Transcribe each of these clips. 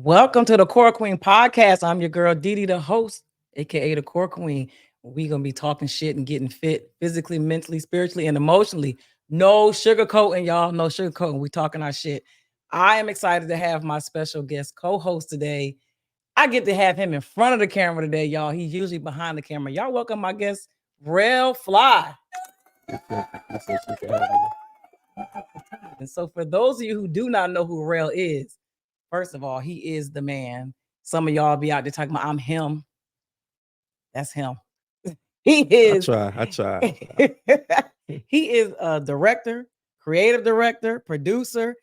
Welcome to the Core Queen podcast. I'm your girl Didi, the host, aka the Core Queen. We're gonna be talking shit and getting fit physically, mentally, spiritually, and emotionally. No sugarcoating, y'all. No sugarcoating. We talking our shit. I am excited to have my special guest co-host today. I get to have him in front of the camera today, y'all. He's usually behind the camera. Y'all welcome my guest, Rel Fly. And so, for those of you who do not know who Rel is, first of all, he is the man. Some of y'all be out there talking about I'm him. That's him. He is. I try. He is a director, creative director, producer,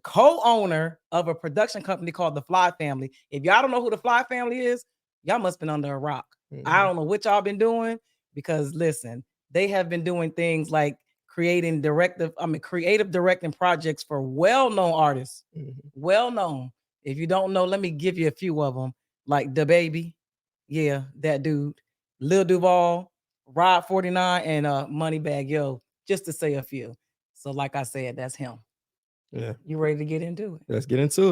co-owner of a production company called The Fly Family. If y'all don't know who The Fly Family is, y'all must have been under a rock. I don't know what y'all been doing because listen, they have been doing things like creative directing projects for well-known artists. Well-known. If you don't know, let me give you a few of them. Like Da Baby, yeah, that dude, Lil Duval, Rod 49, and Moneybag Yo, just to say a few. So, like I said, that's him. Yeah. You ready to get into it? Let's get into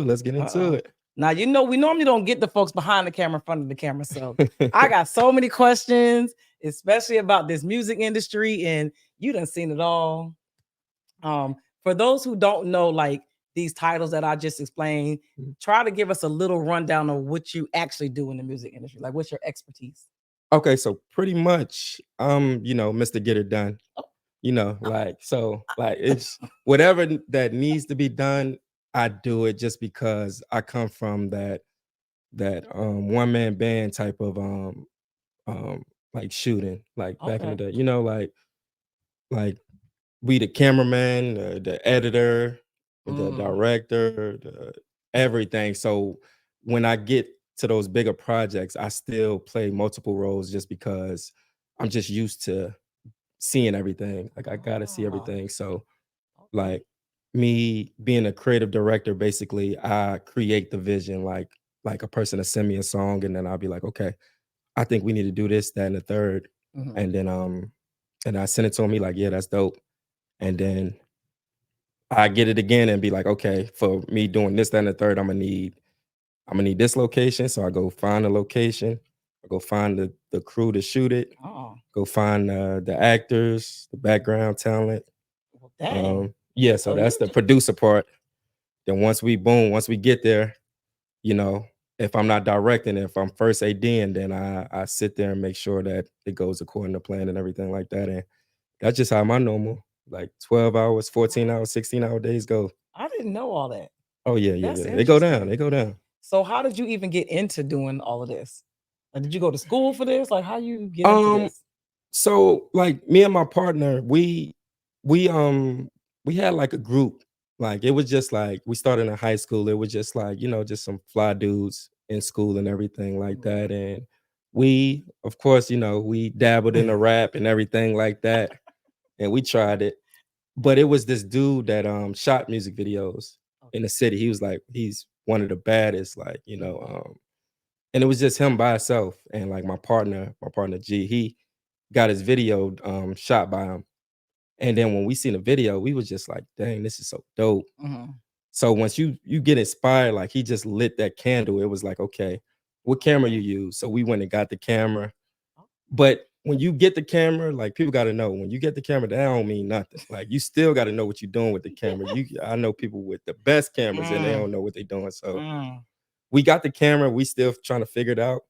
it. Now, we normally don't get the folks behind the camera in front of the camera. So I got so many questions, especially about this music industry, and you done seen it all. For those who don't know, like these titles that I just explained, try to give us a little rundown of what you actually do in the music industry. Like, what's your expertise? Okay, so pretty much, Mr. Get It Done. It's whatever that needs to be done, I do it just because I come from that one man band type of like shooting, like back in the day. Like we the cameraman, the editor, the director, the everything. So when I get to those bigger projects, I still play multiple roles just because I'm just used to seeing everything. Like I gotta see everything. So like me being a creative director, basically I create the vision, like a person to send me a song and then I'll be like, okay, I think we need to do this, that, and the third. And then and I send it to him, he like, yeah, that's dope. And then I get it again and be like, okay, for me doing this, that, and the third, I'm gonna need this location. So I go find the location, I go find the crew to shoot it, go find the actors, the background talent. Yeah, so that's the producer part. Then once we get there, if I'm not directing, if I'm first ADing, then I sit there and make sure that it goes according to plan and everything like that. And that's just how my normal, like 12 hours, 14 hours, 16-hour days go. I didn't know all that. Oh yeah. They go down. So how did you even get into doing all of this? Like, did you go to school for this? Like, how you get into this? So like me and my partner, we had like a group. Like it was just like we started in high school. It was just like, just some fly dudes in school and everything like that. And we, of course, we dabbled in the rap and everything like that. And we tried it. But it was this dude that shot music videos in the city. He was like, he's one of the baddest, like, and it was just him by himself. And like my partner G, he got his video shot by him. And then when we seen the video, we was just like, dang, this is so dope. So once you get inspired, like he just lit that candle. It was like, okay, what camera you use? So we went and got the camera. But when you get the camera, like people got to know, when you get the camera, that don't mean nothing. Like you still got to know what you're doing with the camera. I know people with the best cameras and they don't know what they're doing. So we got the camera. We still trying to figure it out.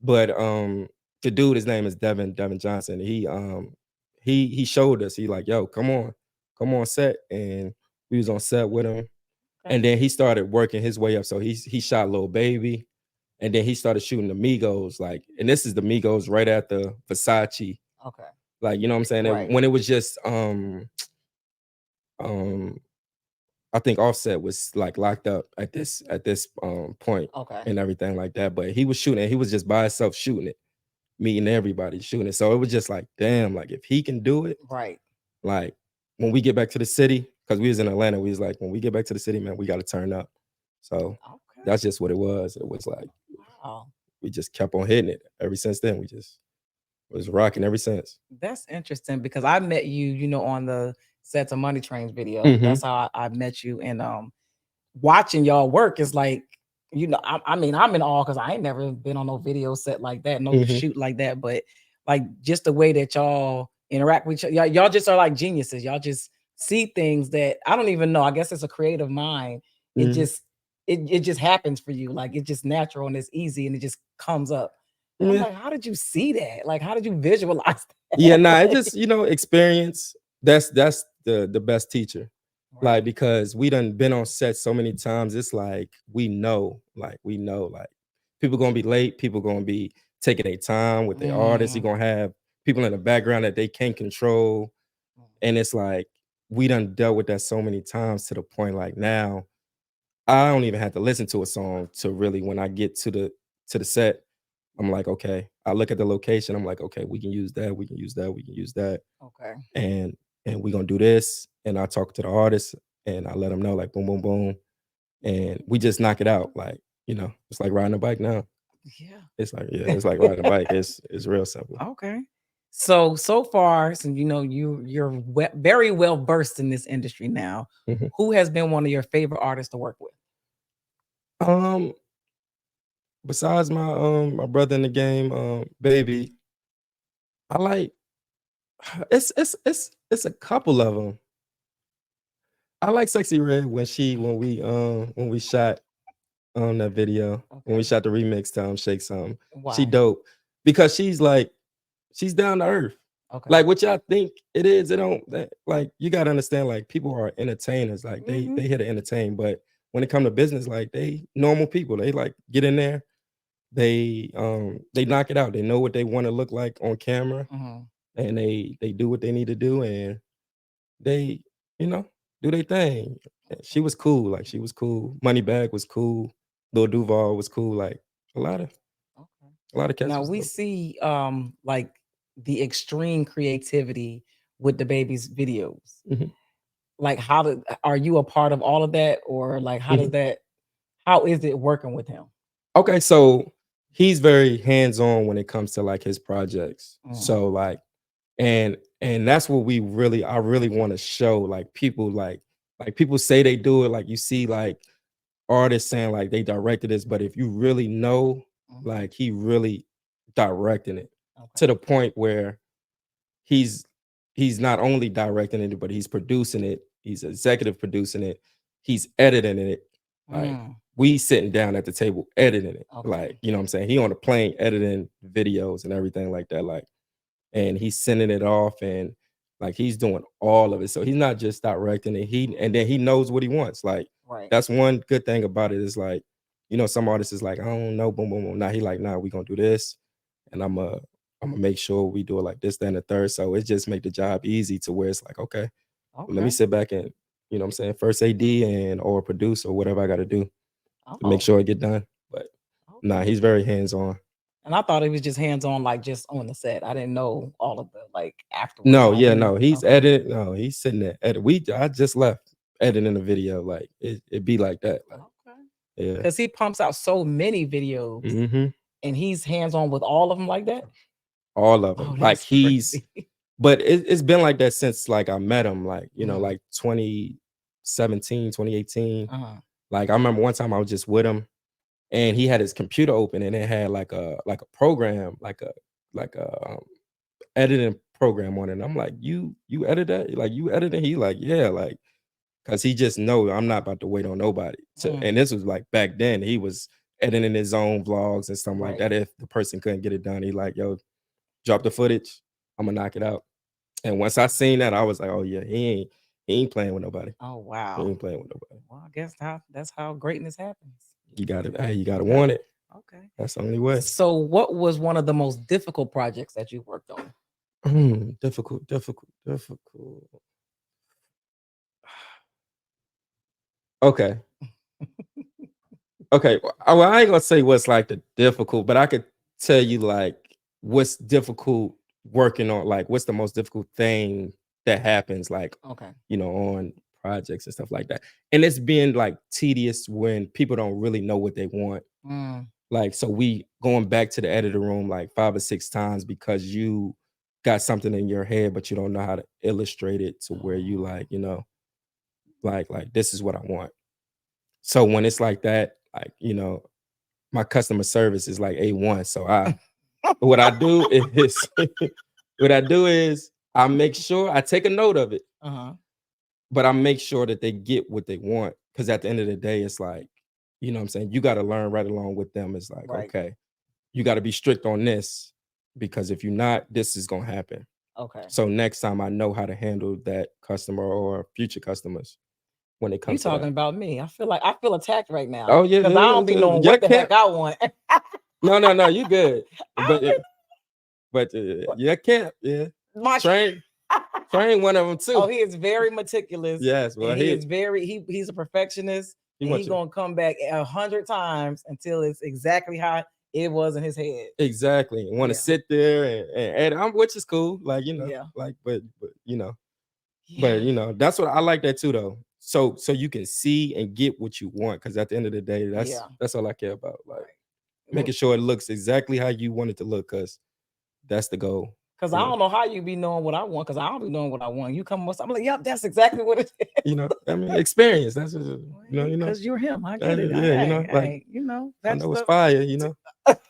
But the dude, his name is Devin Johnson. He showed us. He like, yo, come on set. And we was on set with him. And then he started working his way up. So he shot Lil Baby. And then he started shooting the Migos, like, and this is the Migos right after Versace. Okay. Like, you know what I'm saying? Right. When it was just I think Offset was like locked up at this point. Okay. And everything like that. But he was shooting it. He was just by himself shooting it, meeting everybody, shooting it. So it was just like, damn, like if he can do it, right. Like when we get back to the city, because we was in Atlanta, we was like, when we get back to the city, man, we got to turn up. So that's just what it was. It was like, we just kept on hitting it ever since then. We just was rocking ever since. That's interesting because I met you, on the sets of Money Trains video. Mhm. That's how I met you. And watching y'all work is like I mean, I'm in awe because I ain't never been on no video set like that, no Mhm, shoot like that. But like just the way that y'all interact with y'all just are like geniuses. Y'all just see things that I don't even know. I guess it's a creative mind. It mhm. just it just happens for you. Like it's just natural and it's easy and it just comes up. And I'm Yeah. like, how did you see that? Like, how did you visualize Yeah, that? nah, it Like, just, experience. That's the best teacher. right. Like, because we done been on set so many times, it's like we know, like people gonna be late, people gonna be taking their time with their artists. You're Mm, gonna have people in the background that they can't control. And it's like we done dealt with that so many times to the point like now I don't even have to listen to a song to really when I get to the set, I'm like, okay. I look at the location, I'm like, okay, we can use that, we can use that, we can use that. okay. And we're gonna do this. And I talk to the artist and I let them know like boom, boom, boom. And we just knock it out. Like, it's like riding a bike now. It's like, yeah, it's like riding a bike. Yeah. It's real simple. Okay. So far, since you're very well versed in this industry now, Mhm. who has been one of your favorite artists to work with? Um, besides my brother in the game, baby, I like it's a couple of them. I like Sexy Red when we shot that video, when we Okay. shot the remix to Shake Some. She Why? dope because she's down to earth. Okay. Like what y'all think it is, it don't like you gotta understand like people are entertainers, like they Hmm. here to entertain, but when it come to business, like they normal people. They like get in there, they knock it out. They know what they want to look like on camera Hmm. and they do what they need to do and they, you know, do their thing. She Okay. was cool. Like she was cool. Moneybag was cool. Lil Duval was cool. Like a lot of Okay. a lot of cats Now was we dope. see like the extreme creativity with the baby's videos. Mhm, Like are you a part of all of that, or like mhm. how is it working with him? Okay, so he's very hands-on when it comes to like his projects. Mm, So like and that's what I really want to show like people say they do it like you see like artists saying like they directed this, but if you really know, mhm. like he really directing it Okay. to the point where he's he's not only directing it, but he's producing it, he's executive producing it, he's editing it. Like Mm, we sitting down at the table editing it. Like, okay. you know what I'm saying? He on the plane editing videos and everything like that. Like and he's sending it off and like he's doing all of it. So he's not just directing it. And then he knows what he wants. Like Right. that's one good thing about it is like, some artists is like, I don't know, boom, boom, boom. Now he like, nah, we gonna do this. And I'm gonna make sure we do it like this, then the third. So it just make the job easy to where it's like, okay, well, let me Okay. sit back and what I'm saying, first AD and or produce or whatever I gotta do to make Oh, sure it get done. But nah, okay. he's very hands-on. And I thought it was just hands on, like just on the set. I didn't know all of the like afterwards, No, all yeah, the no, he's okay. editing. No, he's sitting there. I just left editing the video. Like it be like that. Like, Okay. yeah. Because he pumps out so many videos Hmm. and he's hands on with all of them like that. All of them. Oh, Like that's crazy. but it's been like that since like I met him, like, Mm, like 2017, 2018. uh-huh. Like I remember one time I was just with him and he had his computer open and it had like a program, like a editing program on it. And I'm like, you edit that? Like you editing? He like, yeah, like because he just know I'm not about to wait on nobody. Mm, And this was like back then, he was editing his own vlogs and stuff like right. that. If the person couldn't get it done, he like, yo, drop the footage. I'm gonna knock it out. And once I seen that, I was like, oh yeah, he ain't playing with nobody. Oh He wow. ain't playing with nobody. Well, I guess that's how greatness happens. You gotta, Got hey, you gotta okay. want it. Okay. That's the only way. So what was one of the most difficult projects that you worked on? Difficult, difficult, difficult. Okay. Okay, well, I ain't gonna say what's like the difficult, but I could tell you like what's difficult working on, like what's the most difficult thing that happens, like Okay. on projects and stuff like that. And it's being like tedious when people don't really know what they want. Mm, Like, so we going back to the editor room like 5 or 6 times because you got something in your head, but you don't know how to illustrate it to where you oh, like, like this is what I want. So when it's like that, like, my customer service is like A1. So what I do is what I do is I make sure I take a note of it, Uh-huh. but I make sure that they get what they want. Cause at the end of the day, it's like, you know what I'm saying? You got to learn right along with them. It's like, Right. okay, you got to be strict on this because if you're not, this is gonna happen. Okay. So next time I know how to handle that customer or future customers when it You comes to talking that. about me. I feel attacked right now. Oh yeah, Because I don't be knowing yeah, what the heck can't. I want. No, you good. I But don't but yeah, can't. Yeah, be my train train one of them Oh, too. he is very meticulous. Yes, And well he is very he's a perfectionist, he and he wants you gonna come back 100 times until it's exactly how it was in his head. exactly want to Yeah. sit there and I'm which is cool, like Yeah. like but Yeah. that's what I like that too though. So you can see and get what you want because at the end of the day, Yeah. that's all I care about. Like Right. making sure it looks exactly how you want it to look, because that's the goal. Because I don't know how you be knowing what I want, because I don't be knowing what I want. You come with something, I'm like, yep, that's exactly what it is. I mean, experience. That's just, Because you're him. I get it. yeah, like I That's know it's the fire.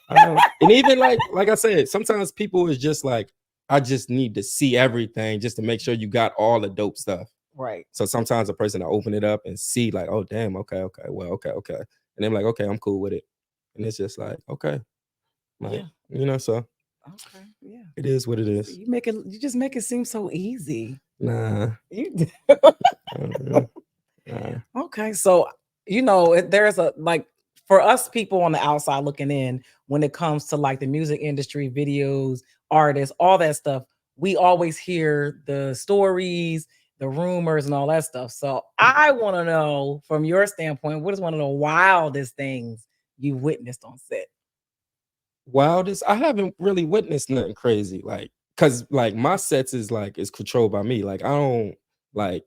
I know, and even like I said, sometimes people is just like, I just need to see everything just to make sure you got all the dope stuff. right. So sometimes a person will open it up and see like, oh damn, okay, well, okay, and they're like, okay, I'm cool with it, and it's just like, okay, like Yeah. so Okay. Yeah. it is what it is. You just make it seem so easy. Nah, You uh, nah. Okay, so there's a like for us people on the outside looking in, when it comes to like the music industry, videos, artists, all that stuff, we always hear the stories, the rumors, and all that stuff. So I want to know from your standpoint, what is one of the wildest things you witnessed on set? Wildest, I haven't really witnessed nothing crazy, like, cause like my sets is controlled by me. Like I don't like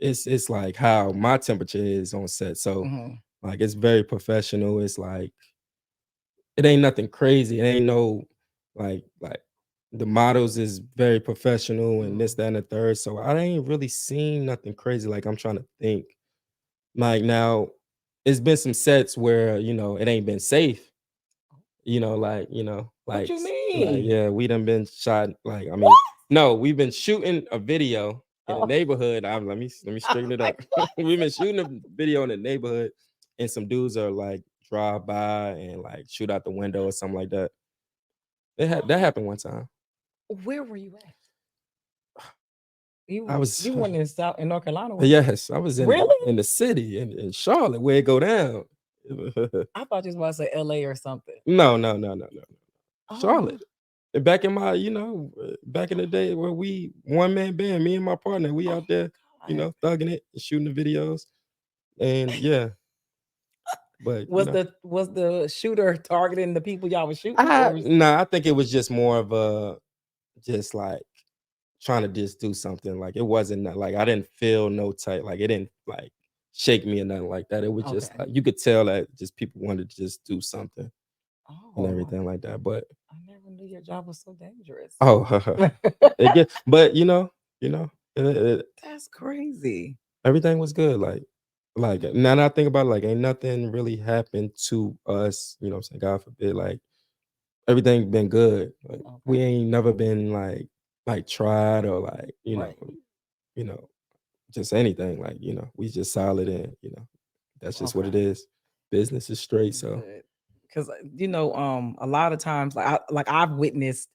it's like how my temperature is on set. So Hmm. like it's very professional. It's like it ain't nothing crazy. It ain't no like the models is very professional and this, that, and the third. So I ain't really seen nothing crazy. Like I'm trying to think. Like now, it's been some sets where it ain't been safe. What you Like mean? yeah, we done been shot. Like I mean, What? no, we've been shooting a video in the Oh, neighborhood. Let me straighten it up. like what? We've been shooting a video in the neighborhood, and some dudes are like drive by and like shoot out the window or something like that. That Oh, happened one time. where were you at? I was You weren't in North Carolina, were you? yes, I was Really? in the city in Charlotte where it go down. I thought you was about to say LA or something. No. Oh, Charlotte. Back in my, back in the day where we one man band, me and my partner, we oh out there, my God. thugging it and shooting the videos. And yeah, but Was the shooter targeting the people y'all was shooting, or was nah, I think it was just more of a just like trying to just do something. Like it wasn't like I didn't feel no type, like it didn't like shake me or nothing like that. It was just okay? like you could tell that just people wanted to just do something and Oh, everything like that. But I never knew your job was so dangerous. oh, it get, but That's crazy. everything was good. Like now that I think about it, like ain't nothing really happened to us. You know what I'm saying? God forbid. Like everything been good. Like we Okay, ain't never been like tried or like right. you know just anything. Like we just solid and that's just what Okay, it is. Business is straight. So good. Because a lot of times, I've witnessed,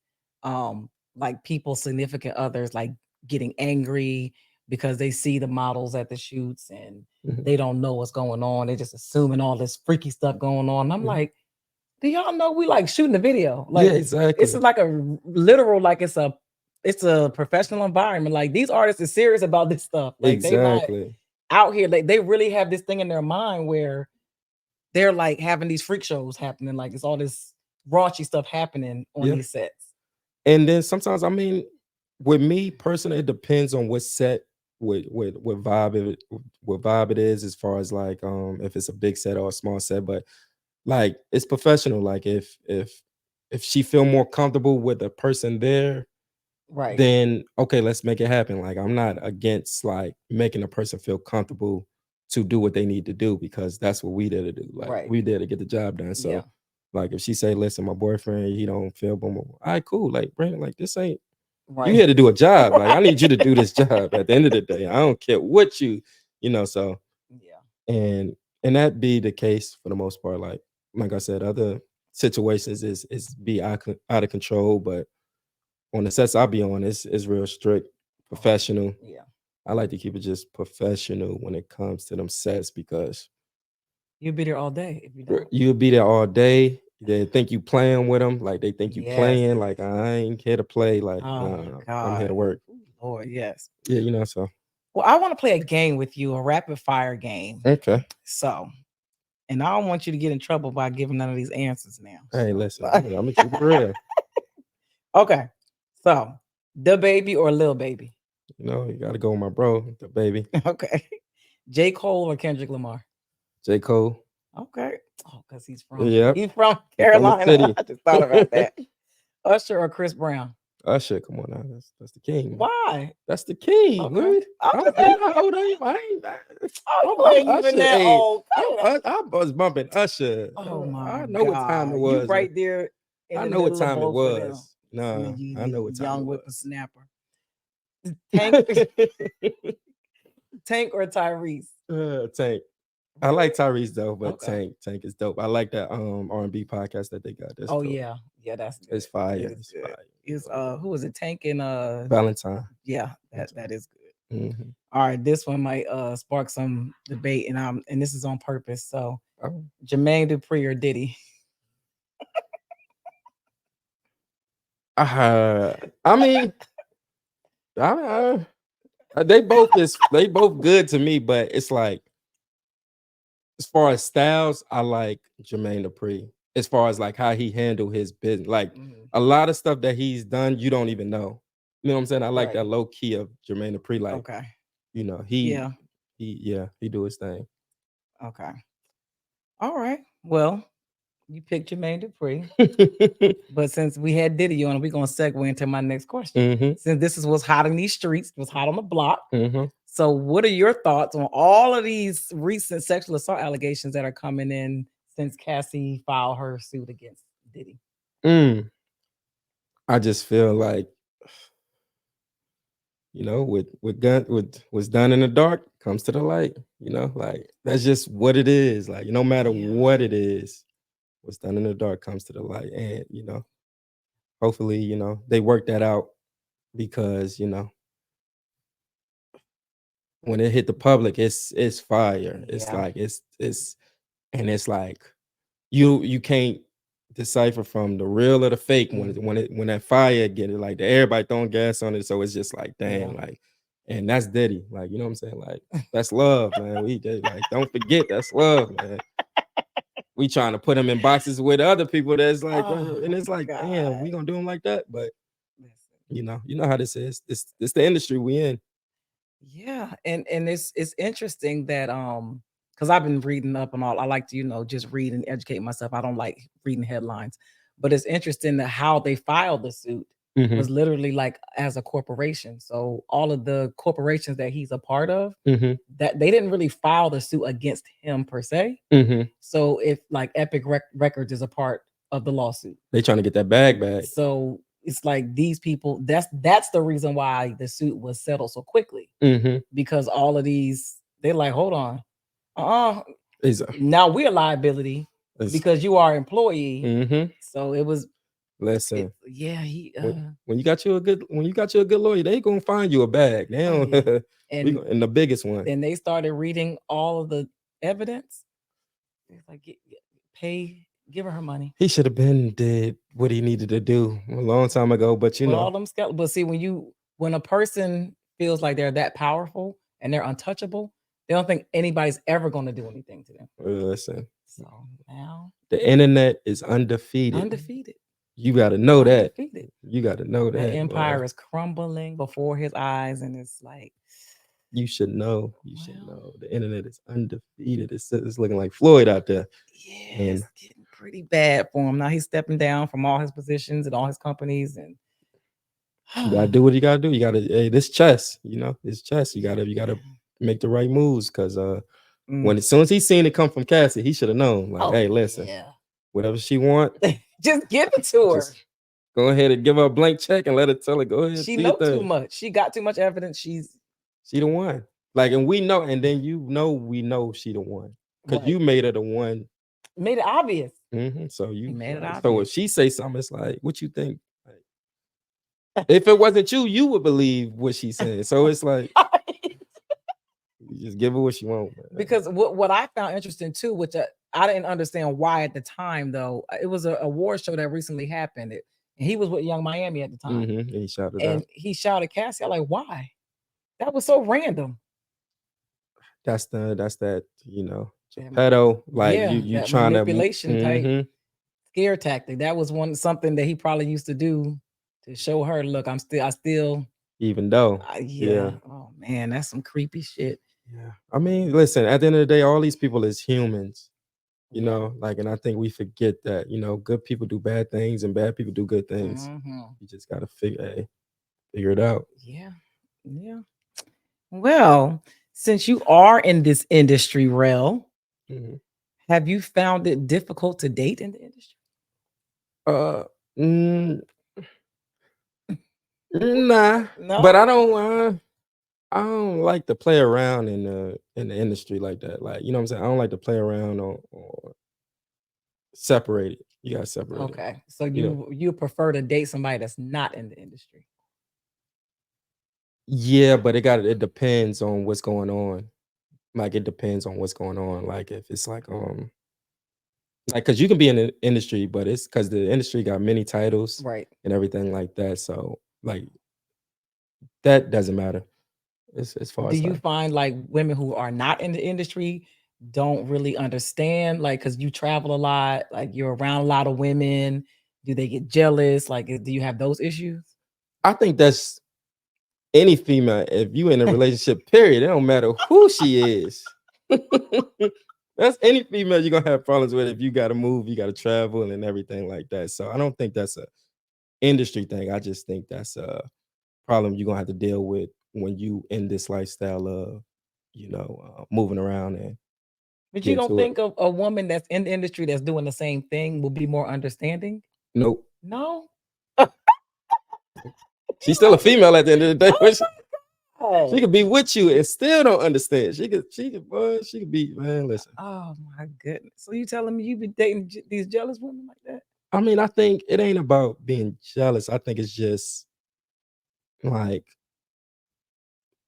like people's significant others like getting angry because they see the models at the shoots and mhm, they don't know what's going on. They're just assuming all this freaky stuff going on. I'm mhm. like, do y'all know we like shooting a video? Yeah, Like it's exactly, like a literal, like it's a professional environment. Like these artists are serious about this stuff. Like they not exactly. out here. Like they really have this thing in their mind where they're like having these freak shows happening. Like it's all this raunchy stuff happening on Yeah. these sets. And then sometimes, I mean, with me personally, it depends on what set, what vibe what vibe it is, as far as like if it's a big set or a small set. But like it's professional. Like if she feel more comfortable with the person there, Right. then okay, let's make it happen. Like I'm not against like making a person feel comfortable to do what they need to do because that's what we there to do. Like Right. we there to get the job done. Yeah. So like if she say, listen, my boyfriend, he don't feel boom, boom. All right, cool. Like, Brandon, like this ain't you Right. here to do a job. Like I need you to do this job at the end of the day. I don't care what you know, so Yeah. and that be the case for the most part. Like I said, other situations is be out of control, but on the sets I be on, it's real strict, professional. Yeah. I like to keep it just professional when it comes to them sets because You'll be there all day if you don't. you'll be there all day. They think you playing with them, like they think you Yes. playing. Like I ain't here to play. Like Oh my I'm here God. to work. Lord, yes. Yeah, you know. So Well, I want to play a game with you, a rapid fire game. okay. So, and I don't want you to get in trouble by giving none of these answers now. Hey, listen, I'm gonna keep it real. Okay. So, the baby or Lil Baby? You know, you gotta go with my bro, the baby, Okay. J. Cole or Kendrick Lamar? J. Cole. Okay. Oh, because he's from Yep, he's from he from the Carolina. city. I just thought about that. Usher or Chris Brown? Usher, come on now, that's the king. Man. Why? That's the king. Okay. What? I'm just You know asking. how old are you? I ain't. Oh, you ain't I'm even Usher. that Hey, old. I was bumping Usher. Oh my I know what time it God. You was. right there in I the know what middle of time it both of them. was. Nah, You I know what time young it whippersnapper. was. Tank, Tank or Tyrese? Tank. I like Tyrese though, but Okay. Tank is dope. I like that R&B podcast that they got. That's Oh dope. yeah, yeah, that's good. It's fire. It is It's good. fire. Is who is it? Tank and Valentine. yeah, that is good. Mhm. All right, this one might spark some debate, and this is on purpose. So, Oh. Jermaine Dupri or Diddy? I mean, they both good to me, but it's like as far as styles, I like Jermaine Dupri. As far as like how he handled his business, like Mhm. a lot of stuff that he's done, you don't even know. You know what I'm saying? I like Right. that low key of Jermaine Dupri. Like, Okay. you know, Yeah. he do his thing. Okay. All right. Well, you picked Jermaine Dupri. But since we had Diddy on, we're gonna segue into my next question. hmm Since this is what's hot in these streets, what's hot on the block. hmm So, what are your thoughts on all of these recent sexual assault allegations that are coming in since Cassie filed her suit against Diddy? Mm. I just feel like you know, with what's done in the dark comes to the light. You know, like that's just what it is. Like no matter Yeah. what it is, what's done in the dark comes to the light, and you know, hopefully, you know, they work that out because you know when it hit the public, it's fire. It's Yeah. like it's and it's like you can't decipher from the real or the fake when that fire get it like everybody throwing gas on it. So it's just like Yeah. dang, like, and that's Diddy. Like, you know what I'm saying? Like, that's love, man. Like don't forget that's love, man. We trying to put him in boxes with other people that's like, Oh and it's like, God. damn, we gonna do him like that. But Listen. you know how this is. It's the industry we in. Yeah, and it's interesting that because I've been reading up and all. I like to just read and educate myself. I don't like reading headlines, but it's interesting that how they filed the suit hmm was literally like as a corporation. So all of the corporations that he's a part of, hmm that they didn't really file the suit against him per se. hmm So if like Epic Records is a part of the lawsuit, They trying to get that bag back. so it's like these people. That's the reason why the suit was settled so quickly hmm because all of these they're like, hold on, uh, Is now we're a liability because you are employee. hmm So it was, Listen, yeah, he when you got you a good lawyer, they gonna find you a bag. They oh don't, yeah, and and the biggest one. then they started reading all of the evidence. It's like pay, give her money. He should have been did what he needed to do a long time ago. But you With know, all them skeletons. But see, when a person feels like they're that powerful and they're untouchable, they don't think anybody's ever going to do anything to them. listen, So now the internet is undefeated. undefeated. You got to know that. Undefeated. You got to know That that empire boy. is crumbling before his eyes, and it's like, You should know. You should well, know. The internet is undefeated. It's looking like Floyd out there. yeah, And it's getting pretty bad for him. Now he's stepping down from all his positions and all his companies, and you gotta do what you gotta do. You gotta this chess, you know, it's chess. You gotta yeah. make the right moves because When as soon as he seen it come from Cassie, he should have known. Like, Oh, hey, listen, yeah. whatever she want, Just give it to her. just go ahead and give her a blank check and let her tell her, go ahead, She do your know too thing. much. She got too much evidence. She's She the one. Like, and we know, and then we know she the one. Because right. you made her the one. Made it obvious. So He you made it like, so if obvious. she say something, it's like, what you think? Like, if it wasn't you, you would believe what she said. So it's like, you just give her what she want. Man. Because what I found interesting too, which I didn't understand why at the time though, it was a award show that recently happened. And he was with Young Miami at the time, And he shouted and out. he shouted Cassie. I'm like, why? That was so random. That's that, Damn. Geppetto, like Yeah, you that trying to manipulation type scare tactic. That was something that he probably used to do to show her, look, I still, even though. yeah. Oh man, that's some creepy shit. Yeah. I mean, listen, at the end of the day, all these people is humans, Yeah. like, and I think we forget that, good people do bad things and bad people do good things. Mhm. You just gotta figure it out. Yeah. Yeah. Well, since you are in this industry, Rel, Mhm. have you found it difficult to date in the industry? Uh, mm, nah, No. but I don't like to play around in the industry like that. Like, you know what I'm saying? I don't like to play around or separate it. You gotta separate it. Okay. So You know? you prefer to date somebody that's not in the industry. Yeah, but it depends on what's going on. Like, it depends on what's going on. Like, if it's like, cause you can be in the industry, but it's cause the industry got many titles Right. and everything like that. So, like, that doesn't matter. As far Do as you like, find like women who are not in the industry don't really understand, like, because you travel a lot, like you're around a lot of women, do they get jealous, like do you have those issues? I think that's any female. If you in a relationship, period, it don't matter who she is. That's any female you're gonna have problems with if you gotta move, you gotta travel and everything like that. So I don't think that's a industry thing. I just think that's a problem you're gonna have to deal with when you in this lifestyle of, moving around and But you getting don't to it. think of a woman that's in the industry that's doing the same thing will be more understanding? Nope. No. She's still a female at the end of the day. Oh my She God. could be with you and still don't understand. She could be, man, listen. Oh my goodness. So you telling me you be dating these jealous women like that? I mean, I think it ain't about being jealous. I think it's just like,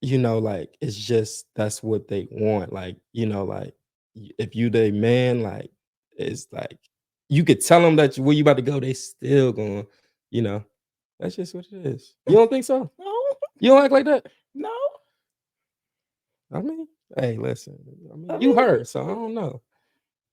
like, it's just that's what they want. Like, like, if you the man, like, it's like you could tell them that where you about to go, they still going, you know. That's just what it is. You don't think so? No. You don't act like that? No. I mean, hey, listen. I mean, I you mean, heard, so I don't know.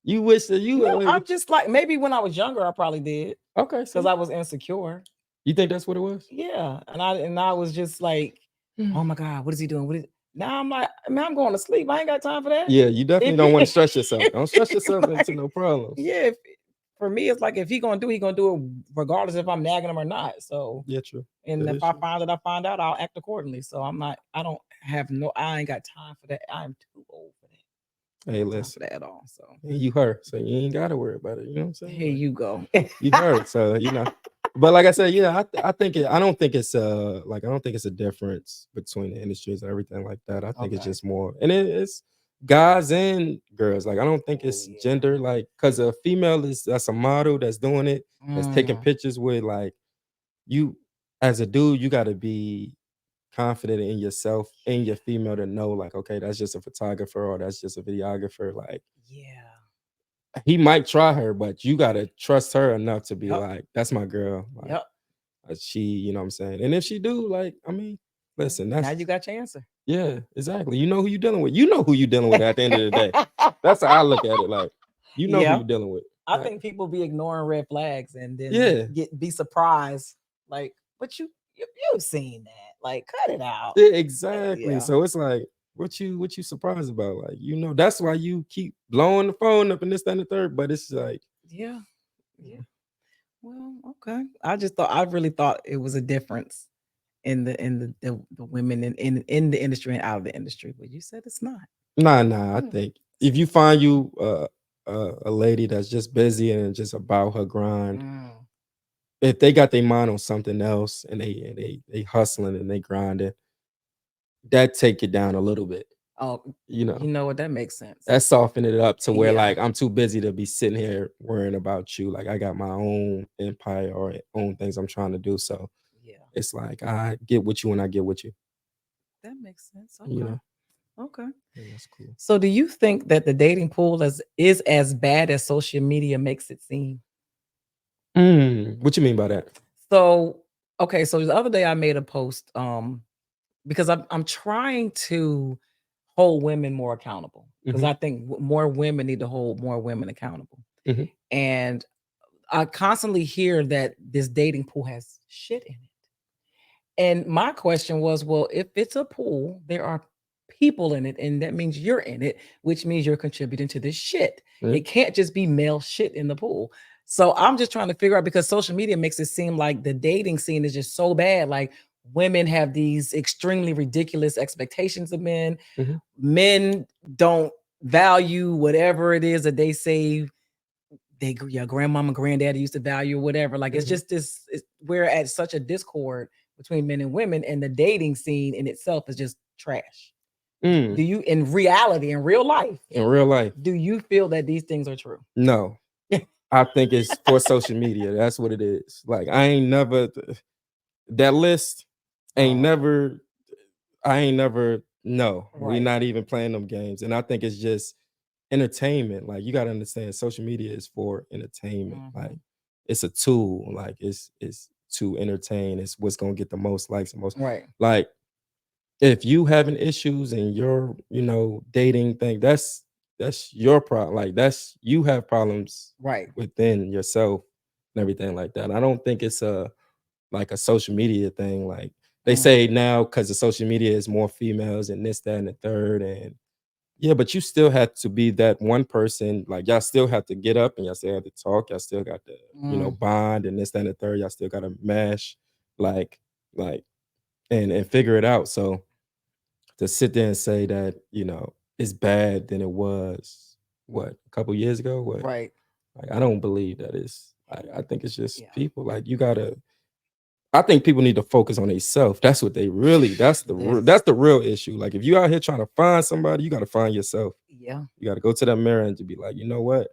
You wish that you no, like, I'm just like, maybe when I was younger, I probably did okay, because see? I was insecure. You think that's what it was? Yeah, and I was just like, Hmm. oh my God, what is he doing? What is now? I'm like, man, I'm going to sleep. I ain't got time for that. Yeah, you definitely If don't you, want to stress yourself. Don't stress yourself into like, no problems. yeah, for me, it's like if he gonna do it regardless if I'm nagging him or not. So, Yeah, true. and That if is I true. find that I find out, I'll act accordingly. So I'm not. I don't have no. I ain't got time for that. I'm too old for that. Hey, No time for listen. that at all. So And you hurt, so you ain't gotta worry about it. You know what I'm saying? here Like, you go. you hurt, so But like I said, yeah, I think I don't think it's like, I don't think it's a difference between the industries and everything like that. I think it's Okay. just more, and it's guys and girls. Like, I don't think Oh it's yeah. gender, like, because a female that's a model that's doing it, that's taking Mm, pictures with, like, you as a dude, you got to be confident in yourself and your female to know, like, okay, that's just a photographer or that's just a videographer. Like, yeah. he might try her, but you gotta trust her enough to be Yep. like, that's my girl. Like, Yep. she, you know what I'm saying? And if she do, like, I mean, listen, Now that's you got your answer. yeah, exactly. You know who you dealing with. You know who you dealing with at the end of the day. That's how I look at it. Like, you know who Yeah. you dealing with. I Like, think people be ignoring red flags and then yeah, be surprised. Like, but you've seen that. Like, cut it out. yeah, exactly. Yeah. So it's like, what you surprised about? Like, that's why you keep blowing the phone up and this, that, and the third. But it's like, Yeah. Yeah. Well, okay. I really thought it was a difference in the women in the industry and out of the industry, but you said it's not. nah, I Hmm. think if you find you a lady that's just busy and just about her grind, Mm. if they got their mind on something else and they hustling and they grinding, that take it down a little bit. Oh, You you know, know what? That makes sense. that soften it up to where Yeah. like I'm too busy to be sitting here worrying about you. Like I got my own empire or own things I'm trying to do. So Yeah. it's like I get with you when I get with you. That makes sense. You Okay. know, Okay. yeah, that's cool. So do you think that the dating pool is as bad as social media makes it seem? What you mean by that? So, okay, so the other day I made a post because I'm trying to hold women more accountable because Hmm. I think more women need to hold more women accountable. Hmm. And I constantly hear that this dating pool has shit in it. And my question was, well, if it's a pool, there are people in it, and that means you're in it, which means you're contributing to this shit. Yeah. It can't just be male shit in the pool. So I'm just trying to figure out because social media makes it seem like the dating scene is just so bad. Like women have these extremely ridiculous expectations of men. Hmm. Men don't value whatever it is that they say they your grandmama, granddaddy used to value or whatever. Like it's Hmm. just we're at such a discord between men and women, and the dating scene in itself is just trash. Mm. Do you in reality, in real life, In real life, do you feel that these things are true? no. I think it's for social media. That's what it is. Like I ain't never that list ain't Oh, never I ain't never no. We right. not even playing them games. And I think it's just entertainment. Like you gotta understand social media is for entertainment. Like Mhm. it's a tool. Like it's to entertain. It's what's gonna get the most likes and most Right. like if you having issues and your, dating thing, that's your problem. Like that's you have problems Right. within yourself and everything like that. I don't think it's a like a social media thing. Like they Mm. say now because the social media is more females and this, that, and the third. And yeah, but you still have to be that one person. Like y'all still have to get up and y'all still have to talk. Y'all still got to, Mm. bond and this, that, and the third. Y'all still gotta mash like like and figure it out. So to sit there and say that, it's bad than it was what a couple years ago. What Right. like I don't believe that is. I think it's just Yeah. people like you gotta. I think people need to focus on themselves. That's what they really. This. That's the real issue. Like if you out here trying to find somebody, you got to find yourself. Yeah. You got to go to that mirror and to be like, you know what?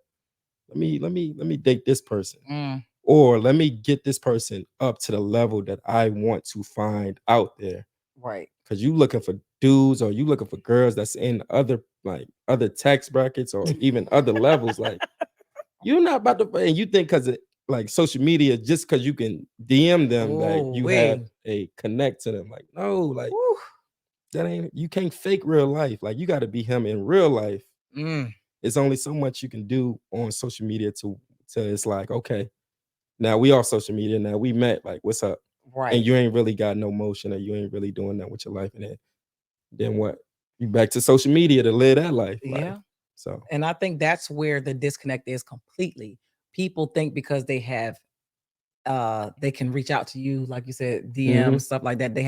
Let me date this person, Mm. or let me get this person up to the level that I want to find out there. Right. Because you looking for dudes or you looking for girls that's in other tax brackets or even other levels. Like you're not about to and you think because like social media, just because you can DM them that Oh, you have we. a connect to them. Like, no, like Woo. that ain't you can't fake real life. Like you gotta be him in real life. Mm. It's only so much you can do on social media to it's like, okay, now we are social media, now we met, like what's up? And Right. you ain't really got no motion or you ain't really doing that with your life. And then what? You back to social media to live that life. Like Yeah. so. And I think that's where the disconnect is completely. People think because they can reach out to you, like you said, DM, Mhm. stuff like that, they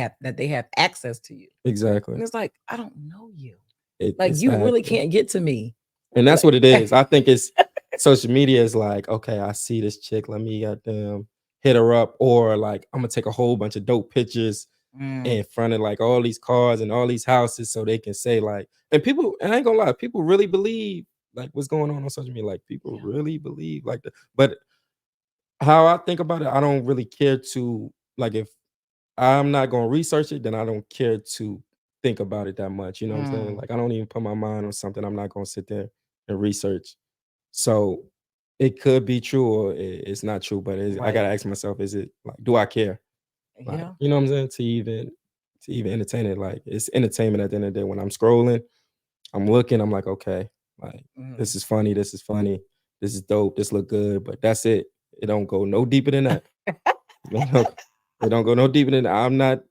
have access to you. Exactly. And it's like, I don't know you. Like you really Exactly. can't get to me. And that's Like what it is. I think it's social media is like, okay, I see this chick, let me goddamn hit her up, or like I'm gonna take a whole bunch of dope pictures mm, in front of like all these cars and all these houses so they can say like, and people, and I ain't gonna lie, people really believe like what's going on social media. Like people yeah, really believe like that. But how I think about it, I don't really care to like if I'm not gonna research it, then I don't care to think about it that much. You know what I'm saying? mm, Like I don't even put my mind on something I'm not gonna sit there and research. So it could be true or it's not true, but I right. gotta ask myself, is it like, do I care? Like, Yeah. you know what I'm saying? To even entertain it. Like it's entertainment at the end of the day. When I'm scrolling, I'm looking, I'm like, okay, like Mm. this is funny, this is funny, this is dope, this look good, but that's it. It don't go no deeper than that. It don't, it don't go no deeper than that. I'm not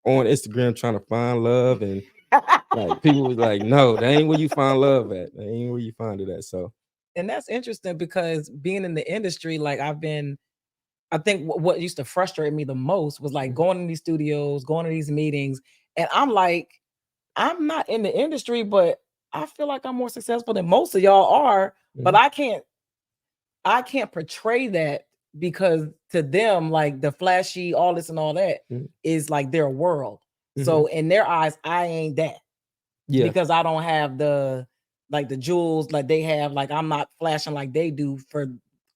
on Instagram trying to find love and like people was like, no, that ain't where you find love at. That ain't where you find it at. So And that's interesting because being in the industry, like I think what used to frustrate me the most was like mhm. going in these studios, going to these meetings, and I'm like, I'm not in the industry, but I feel like I'm more successful than most of y'all are, but I can't portray that because to them, like the flashy, all this and all that Mhm. is like their world. Mhm. So in their eyes, I ain't that Yeah. because I don't have the like the jewels like they have. Like I'm not flashing like they do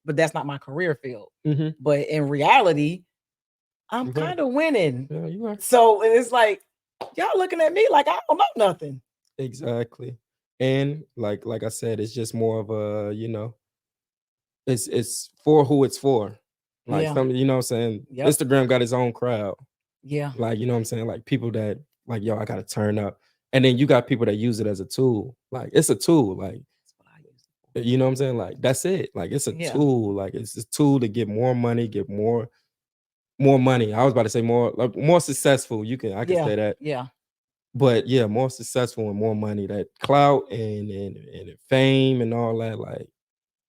but that's not my career field. Mhm. But in reality, I'm You right. kind of winning. Yeah, you are. So it's like y'all looking at me like I don't know nothing. Exactly. And like I said, it's just more of a, it's for who it's for. Like Yeah. some, what I'm saying? Yep. Instagram got its own crowd. Yeah. Like, what I'm saying? Like people that like, yo, I gotta turn up. And then you got people that use it as a tool. Like it's a tool. Like, That's what I use it for. you know what I'm saying? Like that's it. Like it's a Yeah. tool. Like it's a tool to get more money, get more money. I was about to say more like more successful. I can Yeah. say that. Yeah. But yeah, more successful and more money. That clout and fame and all that. Like,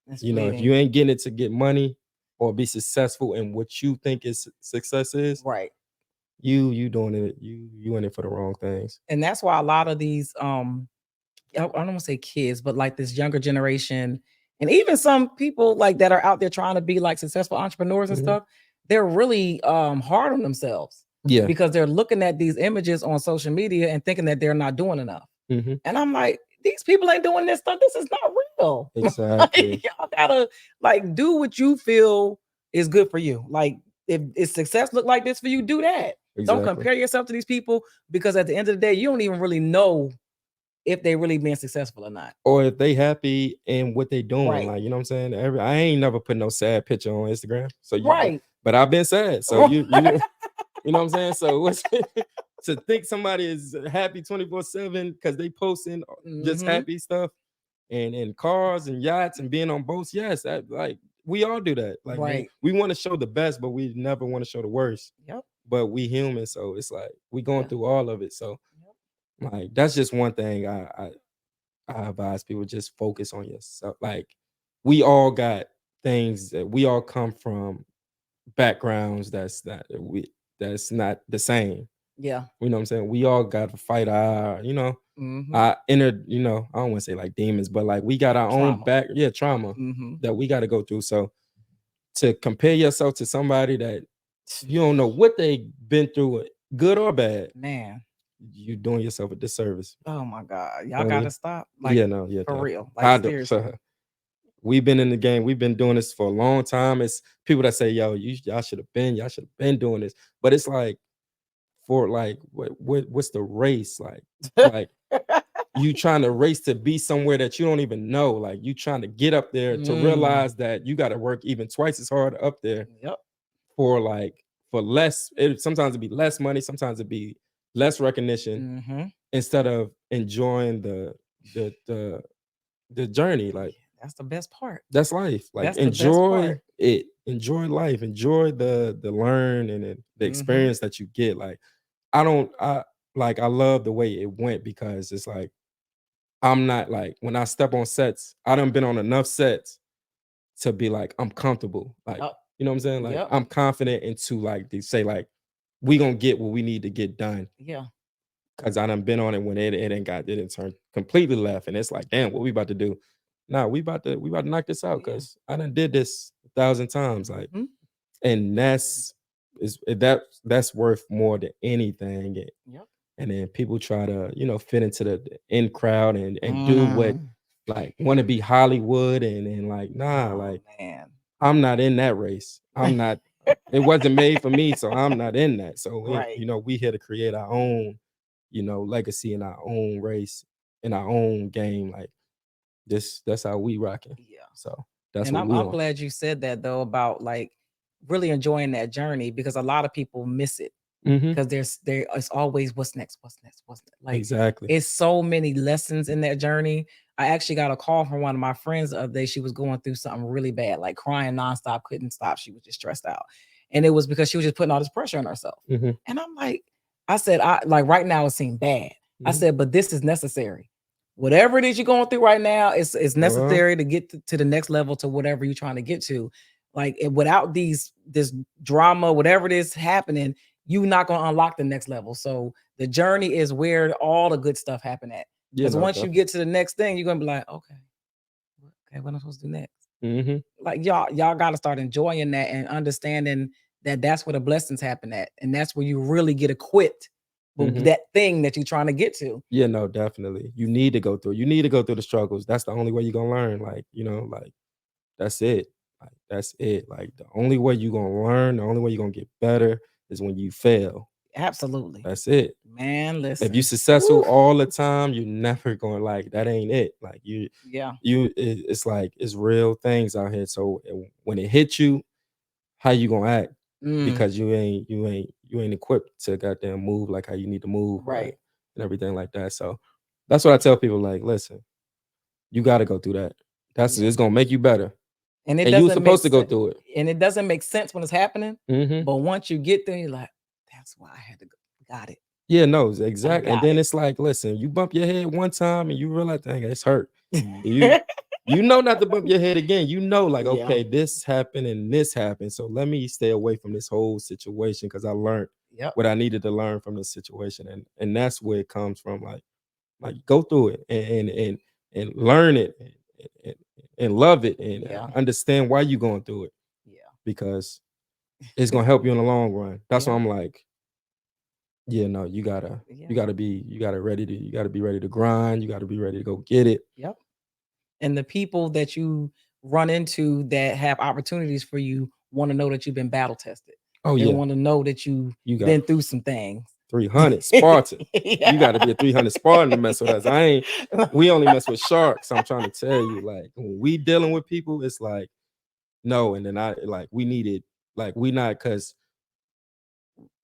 It's if you fleeting. ain't getting it to get money or be successful in what you think is success is, Right. you doing it, you in it for the wrong things. And that's why a lot of these I don't want to say kids, but like this younger generation, and even some people like that are out there trying to be like successful entrepreneurs and Mhm. stuff, they're really hard on themselves Yeah. because they're looking at these images on social media and thinking that they're not doing enough. Mhm. And I'm like, these people ain't doing this stuff. This is not real. Exactly. Y'all gotta like do what you feel is good for you. Like if success look like this for you, do that. Don't Exactly. compare yourself to these people because at the end of the day, you don't even really know if they really being successful or not. Or if they happy in what they doing, Right. like you know what I'm saying. I ain't never put no sad picture on Instagram, so Right. but I've been sad. So you know what I'm saying. So what's to think somebody is happy 24/7 because they posting just Mm-hmm. happy stuff and cars and yachts and being on boats. Yes, that like we all do that. Like Right. we want to show the best, but we never want to show the worst. Yep. But we human, so it's like we going Yeah. through all of it. So Yep. like that's just one thing I advise people just focus on yourself. Like we all got things that we all come from backgrounds that's not the same. Yeah. You know what I'm saying? We all got to fight Mm-hmm. our inner, I don't want to say like demons, but like we got our own Trauma. trauma Mm-hmm. that we got to go through. So to compare yourself to somebody that you don't know what they been through, good or bad, Man. you're doing yourself a disservice. Oh my God. Y'all Feel gotta me? stop. Like Yeah, no, yeah, for definitely. real. Like I do. seriously. We've been in the game. We've been doing this for a long time. It's people that say, "Yo, y'all y'all should have been doing this." But it's like, for like, what's the race like? Like you trying to race to be somewhere that you don't even know. Like you trying to get up there to Mm. realize that you got to work even twice as hard up there Yep. for for less. Sometimes it be less money. Sometimes it be less recognition Mm-hmm. instead of enjoying the journey. Like That's the best part. that's life. Like That's the best part. enjoy it. Enjoy life. Enjoy the learn and the Mm-hmm. experience that you get. Like I love the way it went because it's like I'm not like when I step on sets, I done been on enough sets to be like I'm comfortable. Like, Yep. you know what I'm saying? Like Yep. I'm confident into like they say like we gonna get what we need to get done. Yeah. Cause I done been on it when it didn't turn completely left. And it's like, damn, what we about to do? Nah, we about to knock this out Yeah. because I done did this 1,000 times. Like, Mm-hmm. and that's worth more than anything. Yep. And then people try to, fit into the in crowd and do what Mm. like want to be Hollywood and like, nah, Oh like man. I'm not in that race. I'm not, it wasn't made for me, so I'm not in that. So Right. we here to create our own, legacy in our own race, in our own game. Like that's how we rocking. Yeah. So that's And what I'm we I'm on. glad you said that though about like really enjoying that journey because a lot of people miss it Hmm. because there is always what's next, what's next, what's next. Like Exactly. it's so many lessons in that journey. I actually got a call from one of my friends the other day. She was going through something really bad, like crying nonstop, couldn't stop. She was just stressed out. And it was because she was just putting all this pressure on herself. Hmm. And I'm like, I said, I like right now it seems bad. I Hmm. said, but this is necessary. Whatever it is you're going through right now, it's Well, necessary to get to the next level to whatever you're trying to get to. Like without this drama, whatever it is happening, you're not gonna unlock the next level. So the journey is where all the good stuff happen at. Yeah, Because no, once you definitely. get to the next thing, you're gonna be like, okay, what am I supposed to do next? Mhm. Like y'all got to start enjoying that and understanding that that's where the blessings happen at, and that's where you really get equipped with Mhm. that thing that you're trying to get to. Yeah, no, definitely. You need to go through. You need to go through the struggles. That's the only way you're gonna learn. Like, like that's it. Like that's it. Like the only way you're gonna learn, the only way you're gonna get better is when you fail. Absolutely, That's it. man. If you Listen, successful woo, all the time, you're never going like that ain't it. Like yeah, it's like it's real things out here. So when it hits you, how you gonna act? mm, Because you ain't equipped to goddamn move like how you need to move, right? right, And everything like that. So that's what I tell people, like, listen, you gotta go through that. That's yeah. it's gonna make you better. And it And you was doesn't make supposed to go sense. through it. And it doesn't make sense when it's happening, Hmm. but once you get there, you're like, that's why I had to go. Got it. Yeah, no, I exactly. And got then it. it's like, listen, you bump your head one time and you realize, dang, it's hurt. You you know not to bump your head again. You know, like, Yeah. okay, this happened and this happened. So let me stay away from this whole situation because I learned Yep. what I needed to learn from this situation. And that's where it comes from. Like go through it and learn it and, and love it and Yeah. understand why you're going through it Yeah. because it's gonna help you in the long run. That's why Yeah. I'm like, yeah, no, you gotta Yeah. you gotta be ready to grind, you gotta be ready to go get it. Yep. And the people that you run into that have opportunities for you want to know that you've been battle tested. Oh They yeah, want to know that you've you got been through some things. 300 Spartan. You got to be a Yeah. 300 Spartan to mess with us. I ain't. We only mess with sharks. I'm trying to tell you, like when we dealing with people, it's like no, and then I like we needed like we not because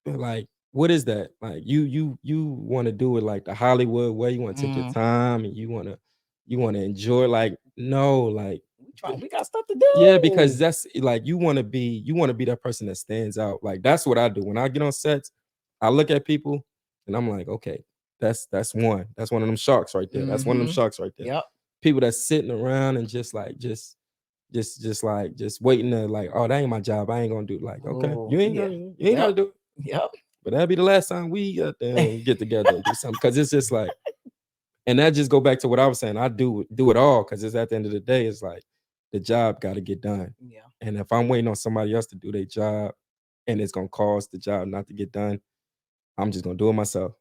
like what is that like you want to do it like the Hollywood way. You want to take your Mm, time and you want to enjoy. Like no, like we got stuff to yeah, because do. that's like you want to be that person that stands out. Like that's what I do when I get on sets. I look at people and I'm like, okay, that's one. That's one of them sharks right there. That's one of them Mm-hmm. sharks right there. Yep. People that's sitting around and just like just waiting to like, oh, that ain't my job. I ain't gonna do it. Like, okay, Oh, you ain't yeah. gonna you ain't gotta Yep. do it. Yep. But that'd be the last time we get together and do something. Cause it's just like, and that just go back to what I was saying. I do it all because it's at the end of the day, it's like the job got to get done. Yeah. And if I'm waiting on somebody else to do their job and it's gonna cause the job not to get done, I'm just gonna do it myself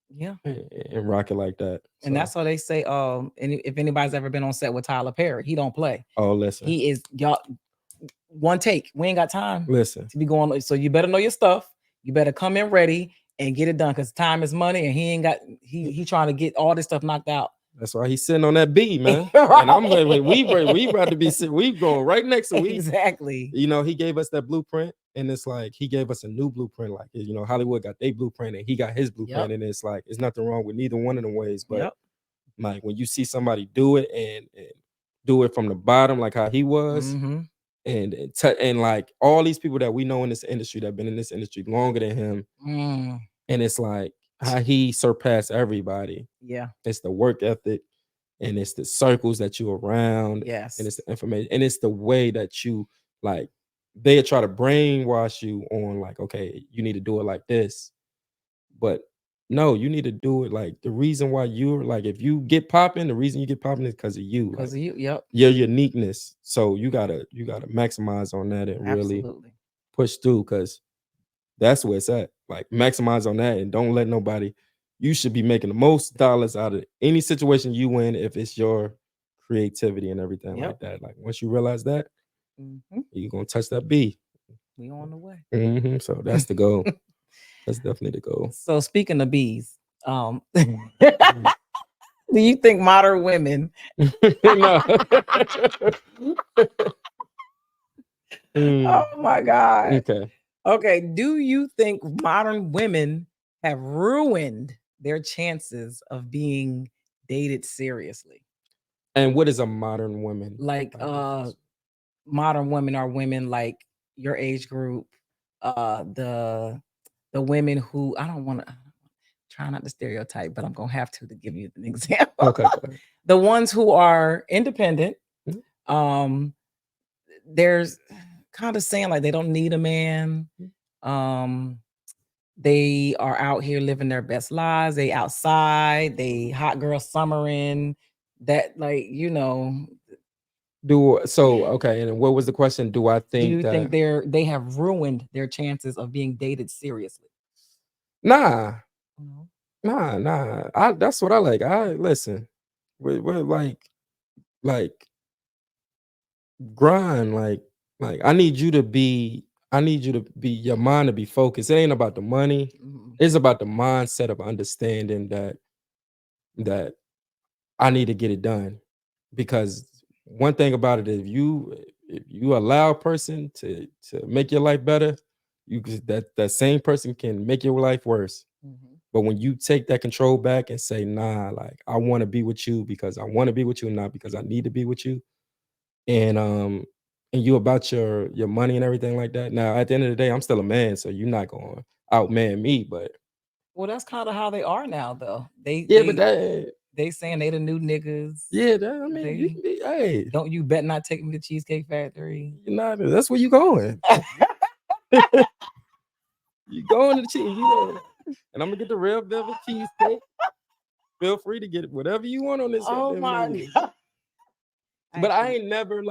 Yeah. and rock it like that. And So that's why they say, and if anybody's ever been on set with Tyler Perry, he don't play. oh listen, He is y'all one take. We ain't got time listen. to be going. So you better know your stuff. You better come in ready and get it done because time is money, and he ain't got he trying to get all this stuff knocked out. That's why he's sitting on that B, man. And I'm like, Right. we about to be sitting, we going right next to Exactly. he gave us that blueprint, and it's like he gave us a new blueprint. Like Hollywood got their blueprint, and he got his blueprint, Yep. and it's like it's nothing wrong with neither one of them ways. But Yep. like when you see somebody do it and do it from the bottom, like how he was, Mm-hmm. and like all these people that we know in this industry that have been in this industry longer than him, Mm. and it's like how he surpassed everybody. Yeah. It's the work ethic, and it's the circles that you're around, and Yes. it's the information, and it's the way that you like they try to brainwash you on like, okay, you need to do it like this. But no, you need to do it like the reason why you're like if you get popping, the reason you get popping is because of you, Because like of you. Yep. your uniqueness. So you gotta maximize on that and really Absolutely. push through because that's where it's at. Like maximize on that and don't let nobody. You should be making the most dollars out of any situation you in if it's your creativity and everything like Yep. that. Like once you realize that, Mm-hmm. you're gonna touch that B. We on the way. So that's the goal. That's definitely the goal. So speaking of bees, do Mm. you think modern women? No. Oh Mm, my God. okay. Okay. Do you think modern women have ruined their chances of being dated seriously? And what is a modern woman? Like Like, modern women are women like your age group, the women who I don't want to try not to stereotype, but I'm gonna have to give you an example. okay. Go ahead. The ones who are independent, Mhm, um, there's kind of saying like they don't need a man. mhm. Um, They are out here living their best lives. They outside. They hot girl summering. That Okay, and what was the question? Do I do think you think that they have ruined their chances of being dated seriously? nah, No. nah. That's what I like. I listen. We're like grind, like I need you to be your mind to be focused. It ain't about the money. Mhm. It's about the mindset of understanding that I need to get it done. Because one thing about it, if you allow a person to make your life better, that same person can make your life worse. Mhm. But when you take that control back and say, nah, like I want to be with you because I want to be with you, not because I need to be with you, and you about your money and everything like that. Now, at the end of the day, I'm still a man, so you're not going to outman me. But Well, that's kind of how they are now, though. They yeah, but they that they saying they the new niggas. yeah, that I mean, you They can be, hey, don't you bet not take me to Cheesecake Factory. you're not. That's where you going. You going to the cheese, and I'm gonna get the real velvet cheesecake. Feel free to get whatever you want on this Oh goddamn my menu. god! But I Actually, ain't never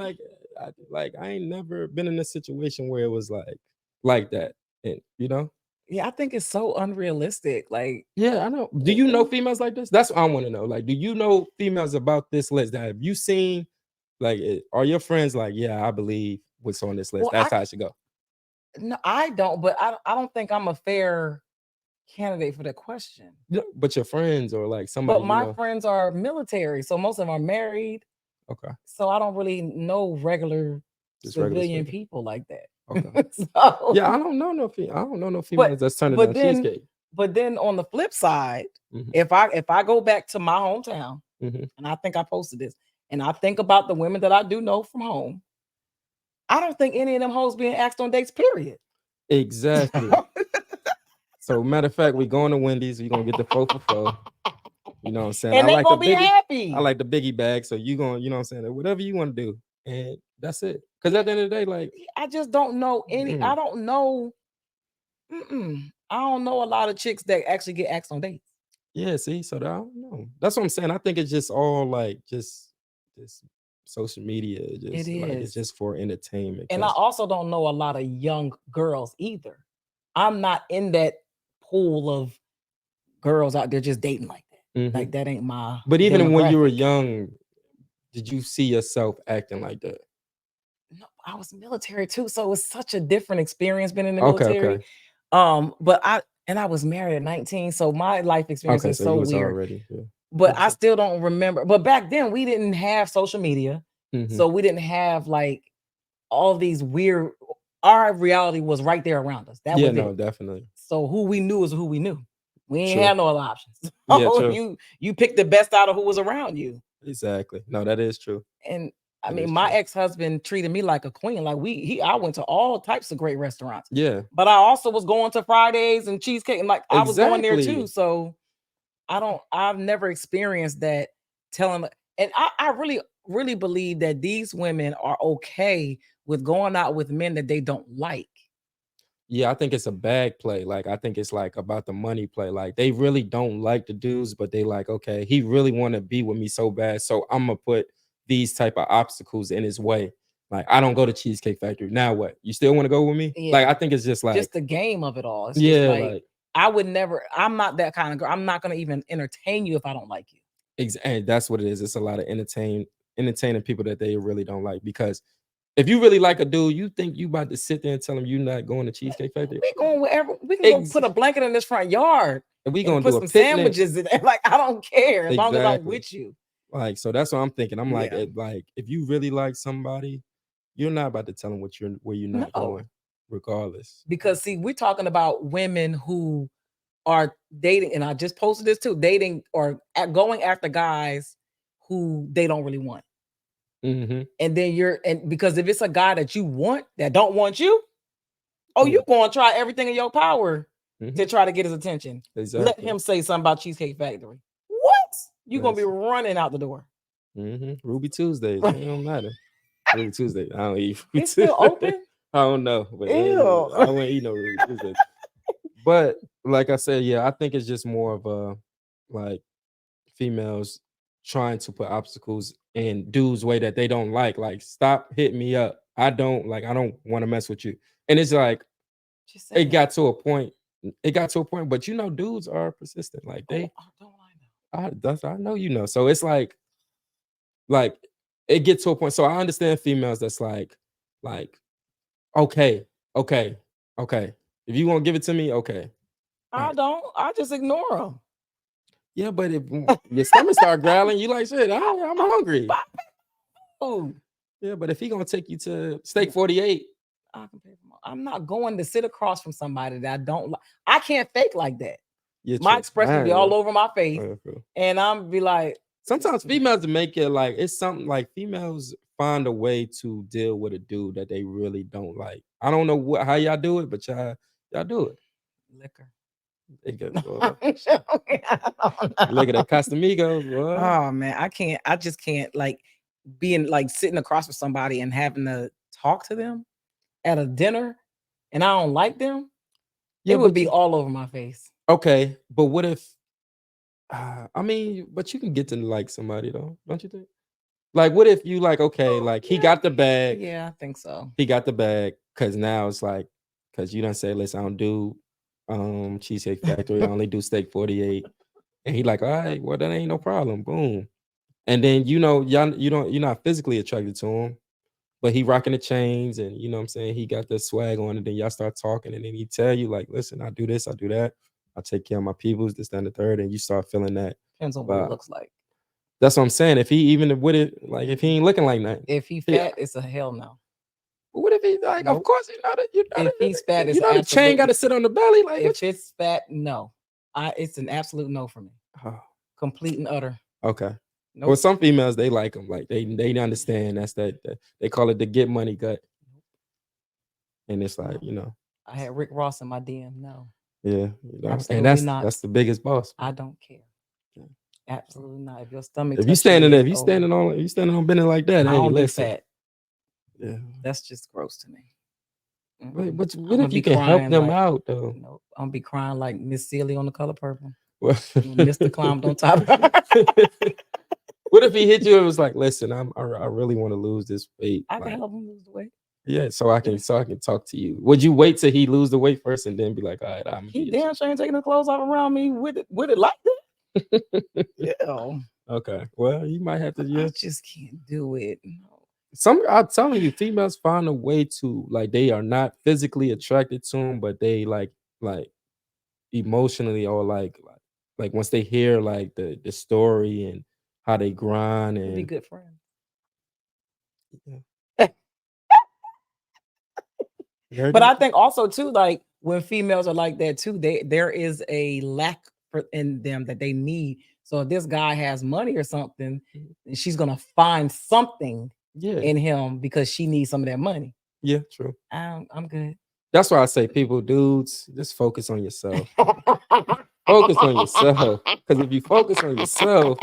I ain't never been in a situation where it was like that, and yeah, I think it's so unrealistic. Like, Yeah, I know. Do it, you know it- females like this? That's what I want to know. Like, do you know females about this list? That have you seen? Like, are your friends like, yeah, I believe what's on this list. well, That's how it should go. no, I don't, but I don't think I'm a fair candidate for the question. But your friends or like somebody But you my know. friends are military, so most of them are married. Okay, So I don't really know regular just regular civilian civilian. people like Okay. that. So, Yeah, I don't know I don't know no but females that's turning but down then cheesecake. but then on the flip side, Hmm. if I go back to my hometown, Hmm. and I think I posted this, and I think about the women that I do know from home, I don't think any of them hoes being asked on dates, period. Exactly. So matter of fact, we going to Wendy's. We gonna get the 4 for 4. You know what I'm saying? I And they like the gonna be biggie. I happy. like the biggie bag. So you going, you know what I'm saying? Whatever you want to do, and that's it. Because at the end of the day, like. I just don't know any. I Mm. don't know. I don't know a lot of chicks that actually get asked on dates. Yeah, see, so I don't know. That's what I'm saying. I think it's just all like just social media, It just like it's is. just for entertainment. And I Cause also don't know a lot of young girls either. I'm not in that pool of girls out there just dating like that. Mhm. Like that ain't my But even when you were demographic. young, did you see yourself acting like that? No, I was military too, so it was such a different experience being in the Okay, military. okay. But I was married at 19, so my life experience Okay, is so you so was weird. already, yeah. But Makes I sense. still don't remember. But back then we didn't have social media, Mhm. so we didn't have like all these weird. Our reality was right there around us. That Yeah, was no, it. definitely. So who we knew is who we knew. We ain't True. had no other options. Yeah, So true. you picked the best out of who was around you. Exactly. No, that is true. And I That mean, is my true. ex-husband treated me like a queen. Like I went to all types of great restaurants. Yeah, But I also was going to Fridays and cheesecake, and like I was going there too. exactly. So I've never experienced that telling, and I really believe that these women are okay with going out with men that they don't like. Yeah, I think it's a bag play. Like, I think it's like about the money play. Like, they really don't like the dudes, but they like, okay, he really want to be with me so bad, so I'm gonna put these type of obstacles in his way. Like, I don't go to Cheesecake Factory. Now what? You still want to go with me? Like, Yeah, I think it's just like, just the game of it all. It's just yeah, like like I would never. I'm not that kind of girl. I'm not gonna even entertain you if I don't like you. and that's what it is. It's a lot of entertaining people that they really don't like because if you really like a dude, you think you about to sit there and tell him you're not going to Cheesecake Factory? We going wherever. We can go Ex- put a blanket in this front yard and we and gonna put do a some picnic. sandwiches in there. Like I don't care as long as I'm Exactly. with you. Like, so that's what I'm thinking. I'm like, Yeah. like if you really like somebody, you're not about to tell them where you're not No, going, regardless. because see, we're talking about women who are dating, and I just posted this too, dating or going after guys who they don't really want. Mm-hmm. And then and because if it's a guy that you want that don't want you, oh, Yeah. you going to try everything in your power Mm-hmm. to try to get his attention. Let Exactly. him say something about Cheesecake Factory. What? You gonna be That's running out the door. Ruby Tuesdays. It don't matter. Ruby Tuesday. I don't eat Ruby It's still Tuesday. open. I don't know, but Ew. I wouldn't eat no Ruby Tuesday. But like I said, yeah, I think it's just more of a like females trying to put obstacles in dudes' way that they don't like. Like, stop hitting me up. I don't want to mess with you. And it's like Just it say that. got to a point. It got to a point, but dudes are persistent. Like Oh, they, don't I know? I know So it's like it gets to a point. So I understand females that's like okay, okay, okay. If you want to give it to me, okay. All I right. don't. I just ignore them. Yeah, but if your stomach start growling, you like shit. I'm hungry. Oh, Yeah, but if he gonna take you to Steak 48, I can pay for I'm not going to sit across from somebody that I don't like. I can't fake like that. yeah, My true. expression be all over my face, True. and I'm be like, Sometimes females make it like it's something like females find a way to deal with a dude that they really don't like. I don't know how y'all do it, but y'all do it. liquor. They go, I'm joking. look at that Casamigos, boy. Oh man, I can't. I just can't like being like sitting across from somebody and having to talk to them at a dinner, and I don't like them. Yeah, It would but be all over my face. okay, but what if? I mean, but you can get to like somebody though, don't you think? Like, what if you like okay, like he got the bag, Yeah, I think so. he got the bag, cause now it's like, cause you done say, listen, I don't do Cheesecake Factory, I only do Steak 48. And he like, all right, well, that ain't no problem. Boom. And then you're not physically attracted to him, but he rocking the chains and you know what I'm saying, he got the swag on, and then y'all start talking, and then he tell you, like, listen, I do this, I do that, I take care of my peoples, this, that, and the third, and you start feeling that. Depends on what it looks like. That's what I'm saying. If he even with it, like if he ain't looking like that. If he Yeah. fat, it's a hell no. But what if he like? Of Nope. course, If he's fat, it's the chain got to sit on the belly. Like, if it's fat, no. It's an absolute no for me. oh, Complete and utter. okay. Nope. Well, some females they like them. Like they understand that's that they call it the get money gut. And it's like, I had Rick Ross in my DM. No, yeah, absolutely and not. that's the biggest boss. I don't care. Absolutely not. If your stomach, If you standing there, if you standing on business like that, I hey, don't do listen. fat. Yeah, that's just gross to me. But what if you can help them out though? Nope, I'm gonna be crying like Miss Celie on The Color Purple. Well, Mr. Clown on top. What if he hit you and was like, listen, I really want to lose this weight. I can help him lose the weight. Yeah, so I can talk to you. Would you wait till he lose the weight first and then be like, all right, I'm he damn sure ain't taking the clothes off around me with it like that? Yeah. Okay. Well, you might have to. Yeah. I just can't do it. I'm telling you, females find a way to like they are not physically attracted to him, but they like emotionally or like once they hear like the story and how they grind and be good friends. Yeah. But I think also too, like when females are like that too, there is a lack in them that they need. So if this guy has money or something, she's gonna find something in him because she needs some of that money. Yeah, true. I'm good. That's why I say, dudes, just focus on yourself. Focus on yourself. Because if you focus on yourself,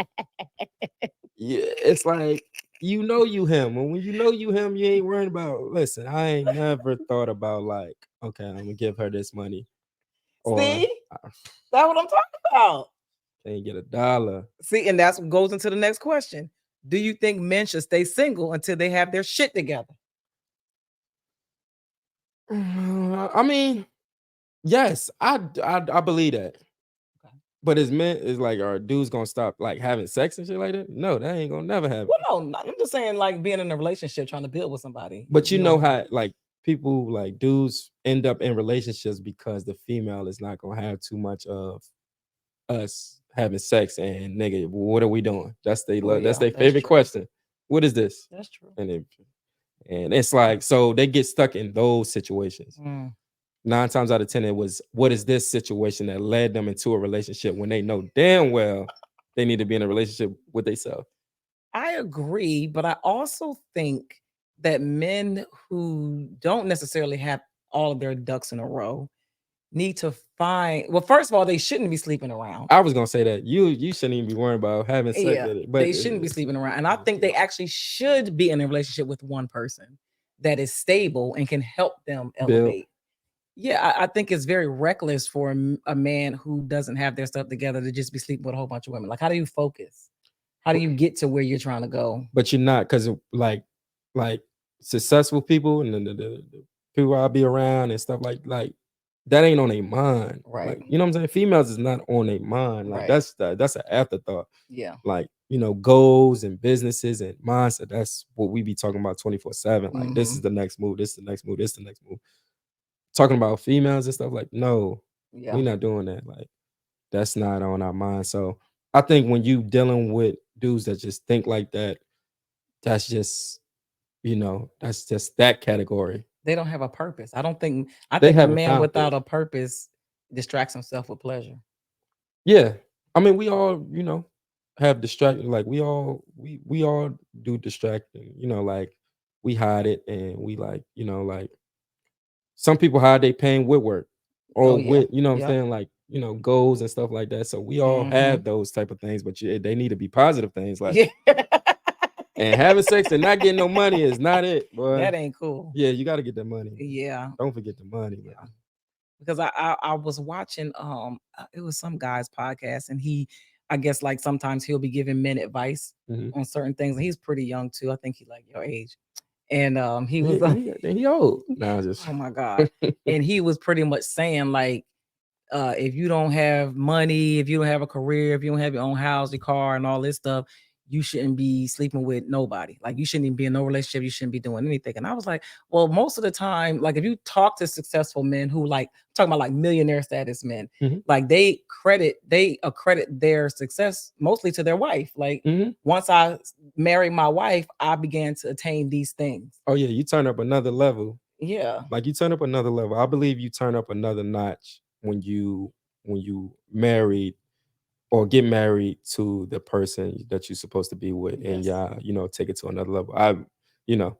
yeah, it's like you him. And when you him, you ain't worrying about, listen, I ain't never thought about like, okay, I'm gonna give her this money. See? That's what I'm talking about. Can't get $1. See, and that's what goes into the next question. Do you think men should stay single until they have their shit together? I mean, yes, I believe that. Okay. But as men, is like, are dudes gonna stop like having sex and shit like that? No, that ain't gonna never happen. Well, no, I'm just saying like being in a relationship, trying to build with somebody. But you know how like people like dudes end up in relationships because the female is not gonna have too much of us having sex and nigga, what are we doing? That's their that's their favorite question. What is this? That's true. And it's like, so they get stuck in those situations. 9 times out of 10, it was, what is this situation that led them into a relationship when they know damn well they need to be in a relationship with themselves? I agree, but I also think that men who don't necessarily have all of their ducks in a row need to find, well, first of all, they shouldn't be sleeping around. I was gonna say that you shouldn't even be worrying about having sex with it, but they shouldn't be sleeping around. And I think they actually should be in a relationship with one person that is stable and can help them elevate. Yeah, I think it's very reckless for a man who doesn't have their stuff together to just be sleeping with a whole bunch of women. Like, how do you focus? How do But you get to where you're trying to go? but you're not, because like successful people and the people I be around and stuff like that ain't on their mind. Right. Like, you know what I'm saying? Females is not on their mind. Like, Right. that's an afterthought. Yeah. Like, goals and businesses and mindset. That's what we be talking about 24/7. Like, this is Hmm. the next move. This is the next move. This is the next move. Talking about females and stuff, like, no, Yeah. we not doing that. Like, that's not on our mind. So I think when you dealing with dudes that just think like that, that's just, that's just that category. They don't have a purpose. I They think a haven't man found without it. a purpose distracts himself with pleasure. Yeah. I mean, we all, have distracted. Like, we all do distracting, like we hide it, and we, like, like some people hide their pain with work Oh or yeah. with, what I'm Yep. saying, like, goals and stuff like that. So we all Hmm. have those type of things, but they need to be positive things, like, Yeah. and having sex and not getting no money is not it, boy. That ain't cool. Yeah, you got to get that money, man. Yeah. Don't forget the money, man. Yeah. Because I was watching it was some guy's podcast, and I guess like sometimes he'll be giving men advice Mhm. on certain things, and he's pretty young too. I think he like your age. And he was He old. Nah, just oh my god. And he was pretty much saying like if you don't have money, if you don't have a career, if you don't have your own house, your car, and all this stuff, you shouldn't be sleeping with nobody. Like you shouldn't even be in no relationship. You shouldn't be doing anything. And I was like, well, most of the time, like if you talk to successful men who like talking about like millionaire status men, Mhm. like they accredit their success mostly to their wife. Like Mhm. once I married my wife, I began to attain these things. Oh yeah, you turn up another level. Yeah. Like, you turn up another level. I believe you turn up another notch when you married or get married to the person that you're supposed to be with, and Yes. y'all, take it to another level. You know,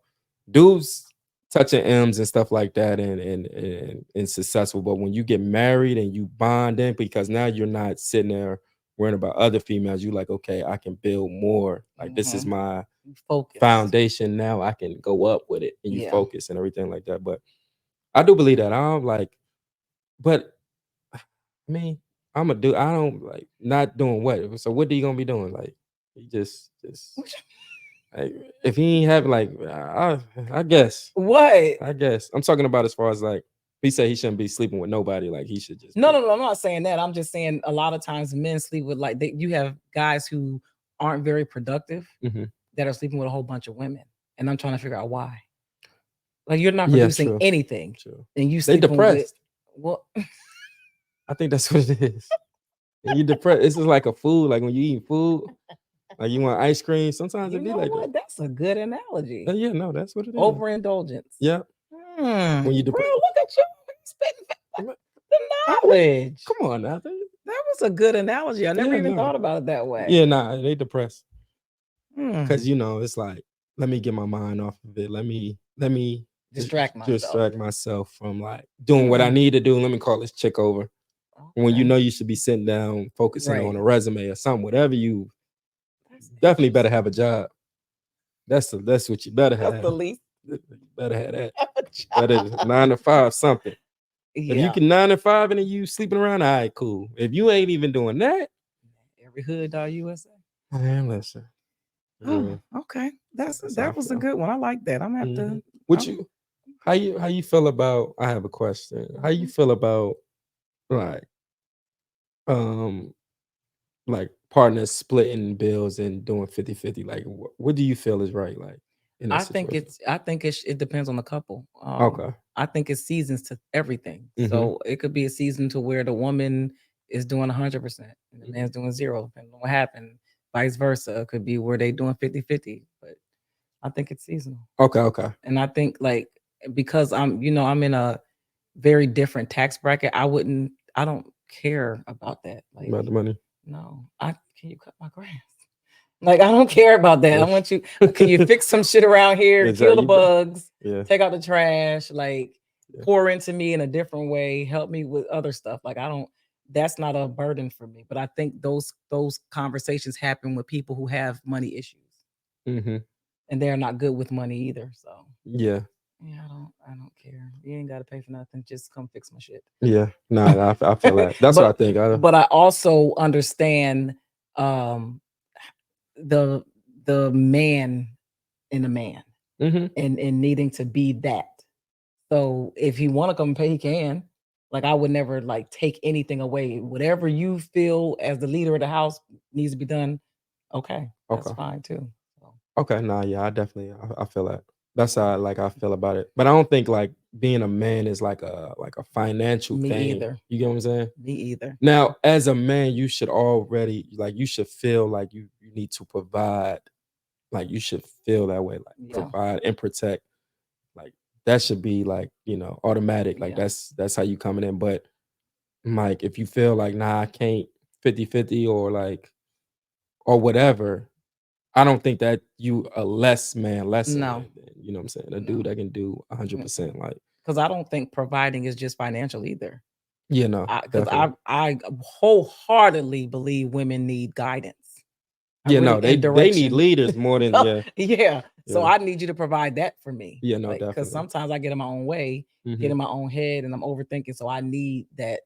dudes touching M's and stuff like that, and successful. But when you get married and you bond in, because now you're not sitting there worrying about other females, you like, okay, I can build more. Like, this is Mhm. my Focus. foundation. Now I can go up with it, and you Yeah. focus and everything like that. But I do believe that. I don't like, but I mean, I'm a dude. I don't like not doing what. So what are you gonna be doing? Like, you just like, if he ain't having, like, I guess, What? I'm talking about as far as, like, he said he shouldn't be sleeping with nobody. Like, he should just No, be. no, no. I'm not saying that. I'm just saying a lot of times men sleep with like you have guys who aren't very productive Mhm. that are sleeping with a whole bunch of women, and I'm trying to figure out why. Like you're not Yeah, producing true, anything, true. and you They sleeping with depressed. well, I think that's what it is. And you depressed. This is like a food. Like when you eat food, like you want ice cream. Sometimes you it be know like that. what? That's a good analogy. Yeah, no, that's what it is. Overindulgence. Yeah, when you Bro, depressed. look at you spitting the knowledge. Come on now. That was a good analogy. I never Yeah, even no. thought about it that way. Yeah, nah, they depressed. Hmm. Cause it's like, let me get my mind off of it. Let me Distract myself. distract myself from, like, doing what I Hmm. need to do. Let me call this chick over. When you Okay. know you should be sitting down focusing on Right. a resume or something, whatever, you That's definitely better interesting. have a job. That's what you better That's the have. least You better have that. of a Better job. 9 to 5 something. If you Yeah. can 9 to 5 and then you sleeping around, all right, cool. If you ain't even doing that, Every hood dog USA. man, listen. Oh, Yeah, okay. that's how I That was a feel. good one. I like that. I'm gonna have Mhm. to. What I'm you how you feel about, I have a question. How you Mhm. feel about, like, um like, partners splitting bills and doing 50-50? Like, what do you feel is right, like, in that situation? I think it depends on the couple. Okay. I think it's seasons to everything. Mhm. So it could be a season to where the woman is doing 100% and the man's doing zero, depending on what happened. Vice versa. It could be where they doing 50-50. But I think it's seasonal. Okay, okay. And I think like because I'm in a very different tax bracket, I don't care about that. Like, About the money. no, can you cut my grass? Like, I don't care about that. I Yeah. want you, can you fix some shit around here, kill Exactly. the bugs, Yeah, take out the trash, like yeah. pour into me in a different way, help me with other stuff. Like, that's not a burden for me. But I think those conversations happen with people who have money issues Mhm. and they're not good with money either. So Yeah. Yeah, I don't care. You ain't got to pay for nothing. Just come fix my shit. Yeah, nah, I feel that. That's what I but think. but I also understand um the man in a man Mhm. and needing to be that. So if he want to come pay, he can. Like I would never like take anything away. Whatever you feel as the leader of the house needs to be done. Okay, that's Okay. fine too. So, Okay. Nah. Yeah. I definitely. I feel that. That's how like I feel about it. But I don't think like being a man is like a financial me thing. either. You get what I'm saying? Me either. Now, as a man, you should already like you should feel like you need to provide. Like you should feel that way. Like Yeah. provide and protect. Like that should be like automatic. Like Yeah. that's how you coming in. But like if you feel like nah, I can't 50-50 or like or whatever, I don't think that you a less man, lesser No. than you know what I'm saying. A No. dude that can do 100%. Like Because I don't think providing is just financial either. you know, Because definitely. I wholeheartedly believe women need guidance. I Yeah, no, really they and they need direction. leaders more than Yeah. So yeah, I need you to provide that for me. yeah, no, Like, because definitely. sometimes I get in my own way, get Hmm. in my own head, and I'm overthinking. So I need that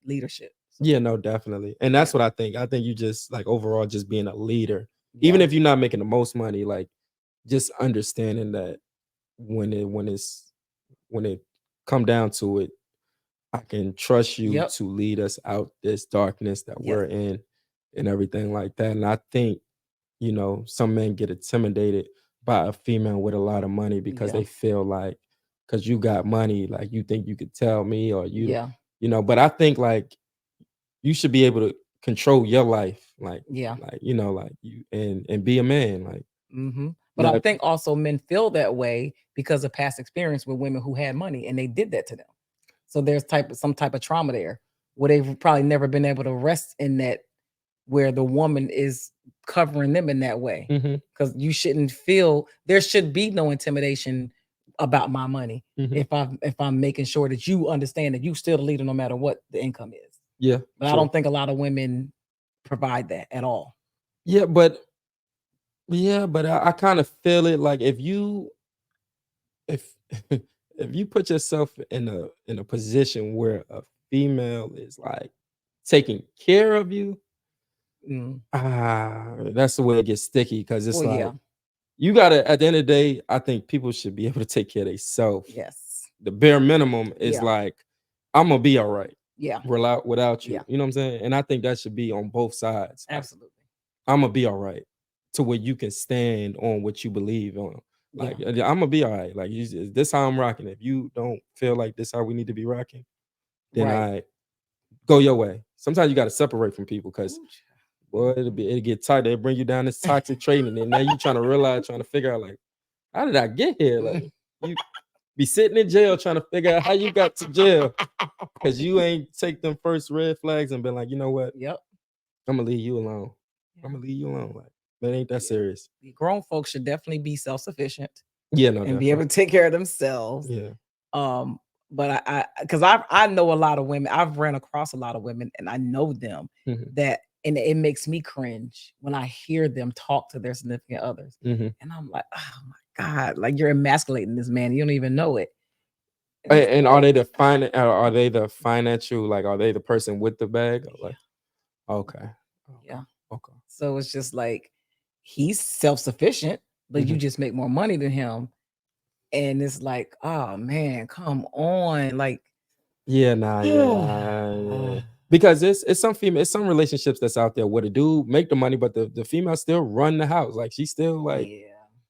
leadership. So Yeah, no, definitely. And yeah, that's what I think. I think you just like overall just being a leader, even yeah, if you're not making the most money, like just understanding that when it come down to it, I can trust you yep, to lead us out this darkness that yes, we're in and everything like that. And I think, some men get intimidated by a female with a lot of money because yeah, they feel like because you got money, like you think you could tell me or yeah, but I think like you should be able to control your life, yeah. like you and be a man. Like But I let think also men feel that way because of past experience with women who had money and they did that to them. So there's some type of trauma there where they've probably never been able to rest in that where the woman is covering them in that way. Mhm, Because you shouldn't feel there should be no intimidation about my money mhm. if I'm making sure that you understand that you still the leader no matter what the income is. Yeah, But I true. don't think a lot of women provide that at all. Yeah, but I kind of feel it like if if you put yourself in a position where a female is like taking care of you, Mm. that's the way it gets sticky because it's Well, yeah, like you gotta at the end of the day, I think people should be able to take care of themselves. yes, The bare minimum is yeah, like, I'm gonna be all right yeah, without you. yeah, You know what I'm saying? And I think that should be on both sides. Like absolutely, I'm gonna be all right to where you can stand on what you believe on. yeah, Like I'm gonna be all right. Like this how I'm rocking. If you don't feel like this how we need to be rocking, then right. I go your way. Sometimes you got to separate from people because Ooh, boy, it'll get tight. They bring you down this toxic trading, and now you trying to realize, trying to figure out like, how did I get here? Like you be sitting in jail trying to figure out how you got to jail because you ain't take them first red flags and been like, you know what? Yep. I'm gonna leave you alone. I'm Yeah. gonna leave you alone. Like that ain't that serious. The grown folks should definitely be self-sufficient Yeah, no, and be able definitely. to take care of themselves. Yeah. Um, but because I know a lot of women, I've ran across a lot of women, and I know them Mhm, that, and it makes me cringe when I hear them talk to their significant others, mhm. and I'm like, oh my god, like you're emasculating this man, you don't even know it, and it's And like, are they the financial like are they the person with the bag? Or like yeah, okay. Okay. yeah. Okay. So it's just like he's self-sufficient, but you Mhm. just make more money than him. And it's like, oh man, come on. Like, Yeah, nah, yeah, yeah. Because it's some relationships that's out there where the dude make the money, but the female still run the house. Like she's still like,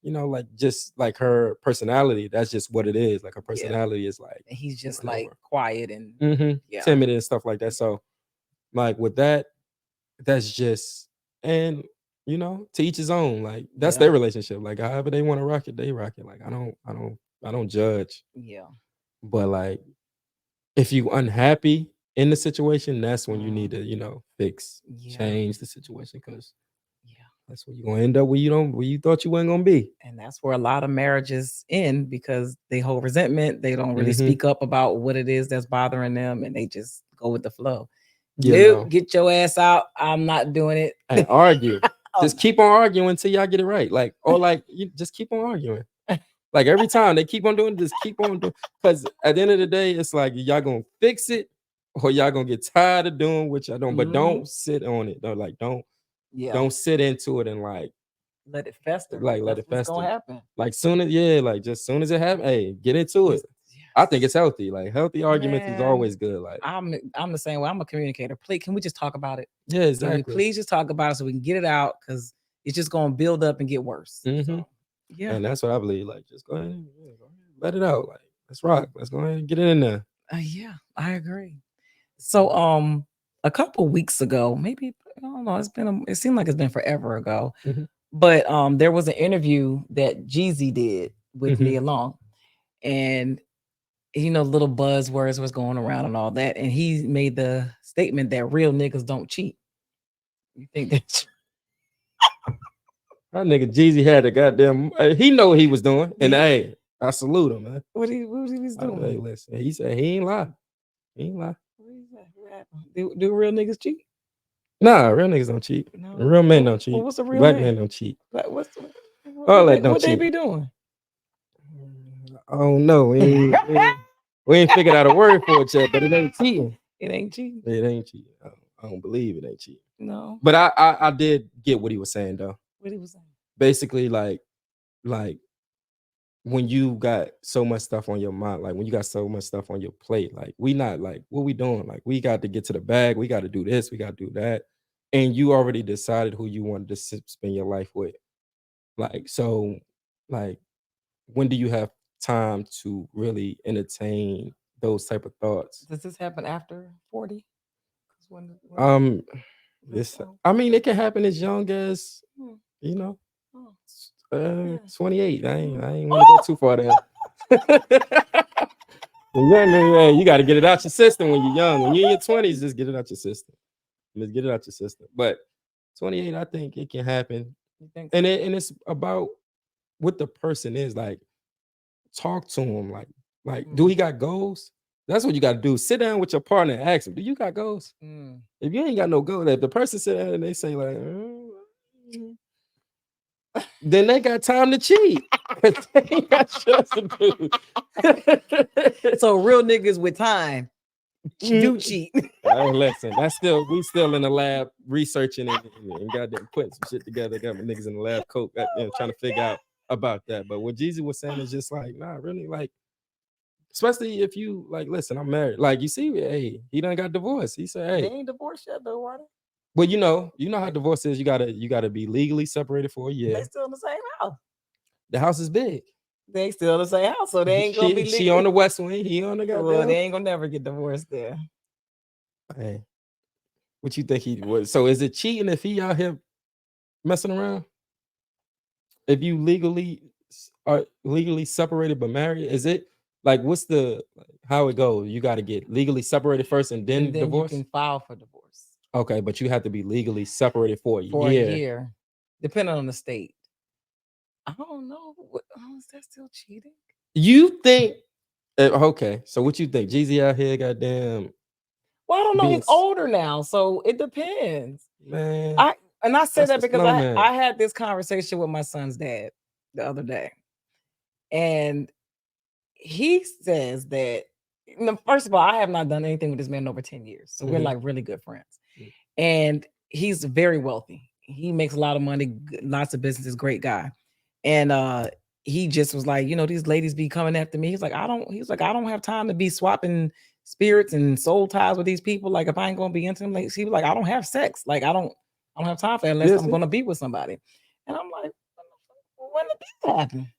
yeah, like just like her personality. That's just what it is. Like her yeah. personality is like And he's just run like over. quiet and yeah, Timid and stuff like that. So like with that, that's just and to each his own. Like that's yeah, their relationship. Like however they want to rock it, they rock it. Like I don't judge. yeah. But like if you unhappy in the situation, that's when you need Mm, to, fix, yeah, change the situation because yeah. that's where you're gonna end up where you thought you weren't gonna be. And that's where a lot of marriages end because they hold resentment. They don't really Hmm. speak up about what it is that's bothering them and they just go with the flow. You Nope, know, get your ass out. I'm not doing and it. argue. Oh Just no. keep on arguing until y'all get it right. Like, or like you just keep on arguing. Like every time they keep on doing, just keep on doing. Because at the end of the day, it's like y'all gonna fix it, or y'all gonna get tired of doing what y'all doing. But Mhm. don't sit on it. Though. Like Yeah. don't sit into it and Let it fester. like let That's it what's fester. gonna happen. Like soon as like just soon as it happens, hey, get into it. Just I think yes. it's healthy. Like healthy arguments is Man, always good. Like I'm the same way. I'm a communicator. Please, can we just talk about it? yeah, Can we exactly. please just talk about it so we can get it out? Because it's just gonna build up and get worse. Hmm. So yeah. And that's what I believe. Like just go ahead, go ahead, let it out. Like let's rock. Let's go ahead and get it in there. Yeah, I agree. So a couple weeks ago, maybe I don't know, it seemed like it's been forever ago. Hmm. But there was an interview that Jeezy did with Hmm. Nia Long. And little buzzwords was going around and all that. And he made the statement that real niggas don't cheat. You think that's That nigga Jeezy had a goddamn. He know what he was doing, and hey, I salute him, man. what he was Hey, doing? listen, he said he ain't lie. He ain't lie. What he say? What happened? Do real niggas cheat? Nah, real niggas don't cheat. No. Real men don't Well, cheat. what's a real Black man? men don't cheat. Like, All that don't what they cheat. be doing? I don't know. We ain't figured out a word for it yet, but it ain't cheating. It ain't cheating. It ain't cheating. I don't believe it ain't cheating. No. But I did get what he was saying though. What he was saying? Basically, like when you got so much stuff on your mind, like when you got so much stuff on your plate, like we not like what we doing? Like we got to get to the bag, we got to do this, we got to do that. And you already decided who you wanted to spend your life with. Like, so like when do you have time to really entertain those type of thoughts? Does this happen after 40? When Um this this I mean it can happen as young as hmm. you know Oh, yeah. 28. I ain't want to go too far there. Yeah, you got to get it out your system when you're young. When you're in your 20s, just get it out your system. Just get it out your system. But 28, I think it can happen. You think so? And it's about what the person is. Like, talk to him. Like, do he got goals? That's what you got to do. Sit down with your partner and ask him, do you got goals? Mm. If you ain't got no goals, if the person sit down and they say like, then they got time to cheat. They ain't got shit to do. So real niggas with time do cheat. Hey, listen, we still in the lab researching and goddamn putting some shit together. Got my niggas in the lab coat, goddamn trying to figure out about that. But what Jeezy was saying is just like, nah, really, like, especially if you like, listen, I'm married. Like, you see, hey, he done got divorced. He said, They hey, ain't divorced yet though, are they? well, you know how divorce is. You gotta be legally separated for a They year. still in the same house. The house is big. They still in the same house, so they ain't gonna be She on legally. the west wing. He on the Well, they goddamn. ain't gonna never get divorced there. Hey, what you think he was? So is it cheating if he out here messing around? If you are legally separated but married, is it like what's the how it goes? You got to get legally separated first and And then then you divorce. can file for divorce Okay, but you have to be legally separated for a for a year. year, depending on the state. I don't know. Is that still cheating? You think? Okay, so what you think? Jeezy out here, goddamn, Well, I don't know. being He's older now, so it depends. man. I say That's that the because snowman. I had this conversation with my son's dad the other day, and he says that first of all, I have not done anything with this man in over 10 years, so we're Mhm. like really good friends, and he's very wealthy. He makes a lot of money, lots of businesses, great guy, and he just was like, these ladies be coming after me. He's like, I don't have time to be swapping spirits and soul ties with these people. Like, if I ain't gonna be into them, like, he was like, I don't have sex. Like, I don't have time for it unless Yeah, I'm see? gonna be with somebody. And I'm like, when did this happen?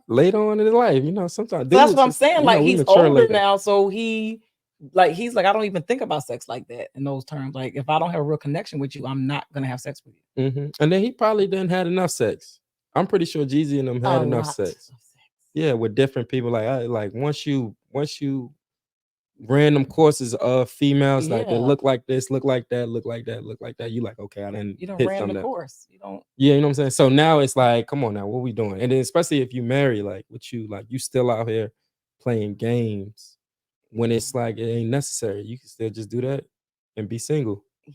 Later on in his life, sometimes So that's dudes what I'm just, saying. Like, we he's mature older later. now, so he's like, I don't even think about sex like that in those terms. Like, if I don't have a real connection with you, I'm not gonna have sex with you. And then he probably didn't had enough sex. I'm pretty sure Jeezy and them A had enough lot of sex. sex. Yeah, with different people. Like once you ran them courses of females like that Yeah, look like this, look like that, look like that, look like that. You like, okay, I didn't you don't hit ran the something else. course. You don't. Yeah, you know what I'm saying? So now it's like, come on now, what we doing? And then especially if you marry, like what you like, you still out here playing games when it's like it ain't necessary. You can still just do that and be single. Yeah.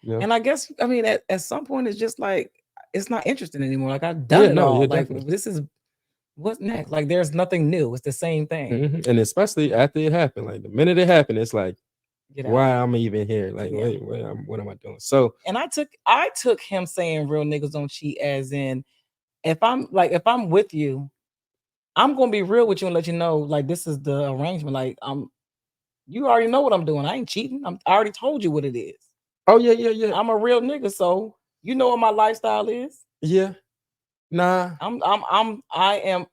You know? And I guess I mean at some point it's just like it's not interesting anymore. Like I've done Yeah, it no, all. yeah, Like definitely. this is What's next? Like there's nothing new. It's the same thing. And especially after it happened, like the minute it happened, it's like, Get out. why I'm even here? Like, Yeah. what am I doing? So, And I took him saying real niggas don't cheat as in if I'm with you, I'm gonna be real with you and let you know like this is the arrangement. Like you already know what I'm doing. I ain't cheating. I already told you what it is. oh yeah, yeah, yeah, I'm a real nigga, so you know what my lifestyle is. yeah. Nah, I am.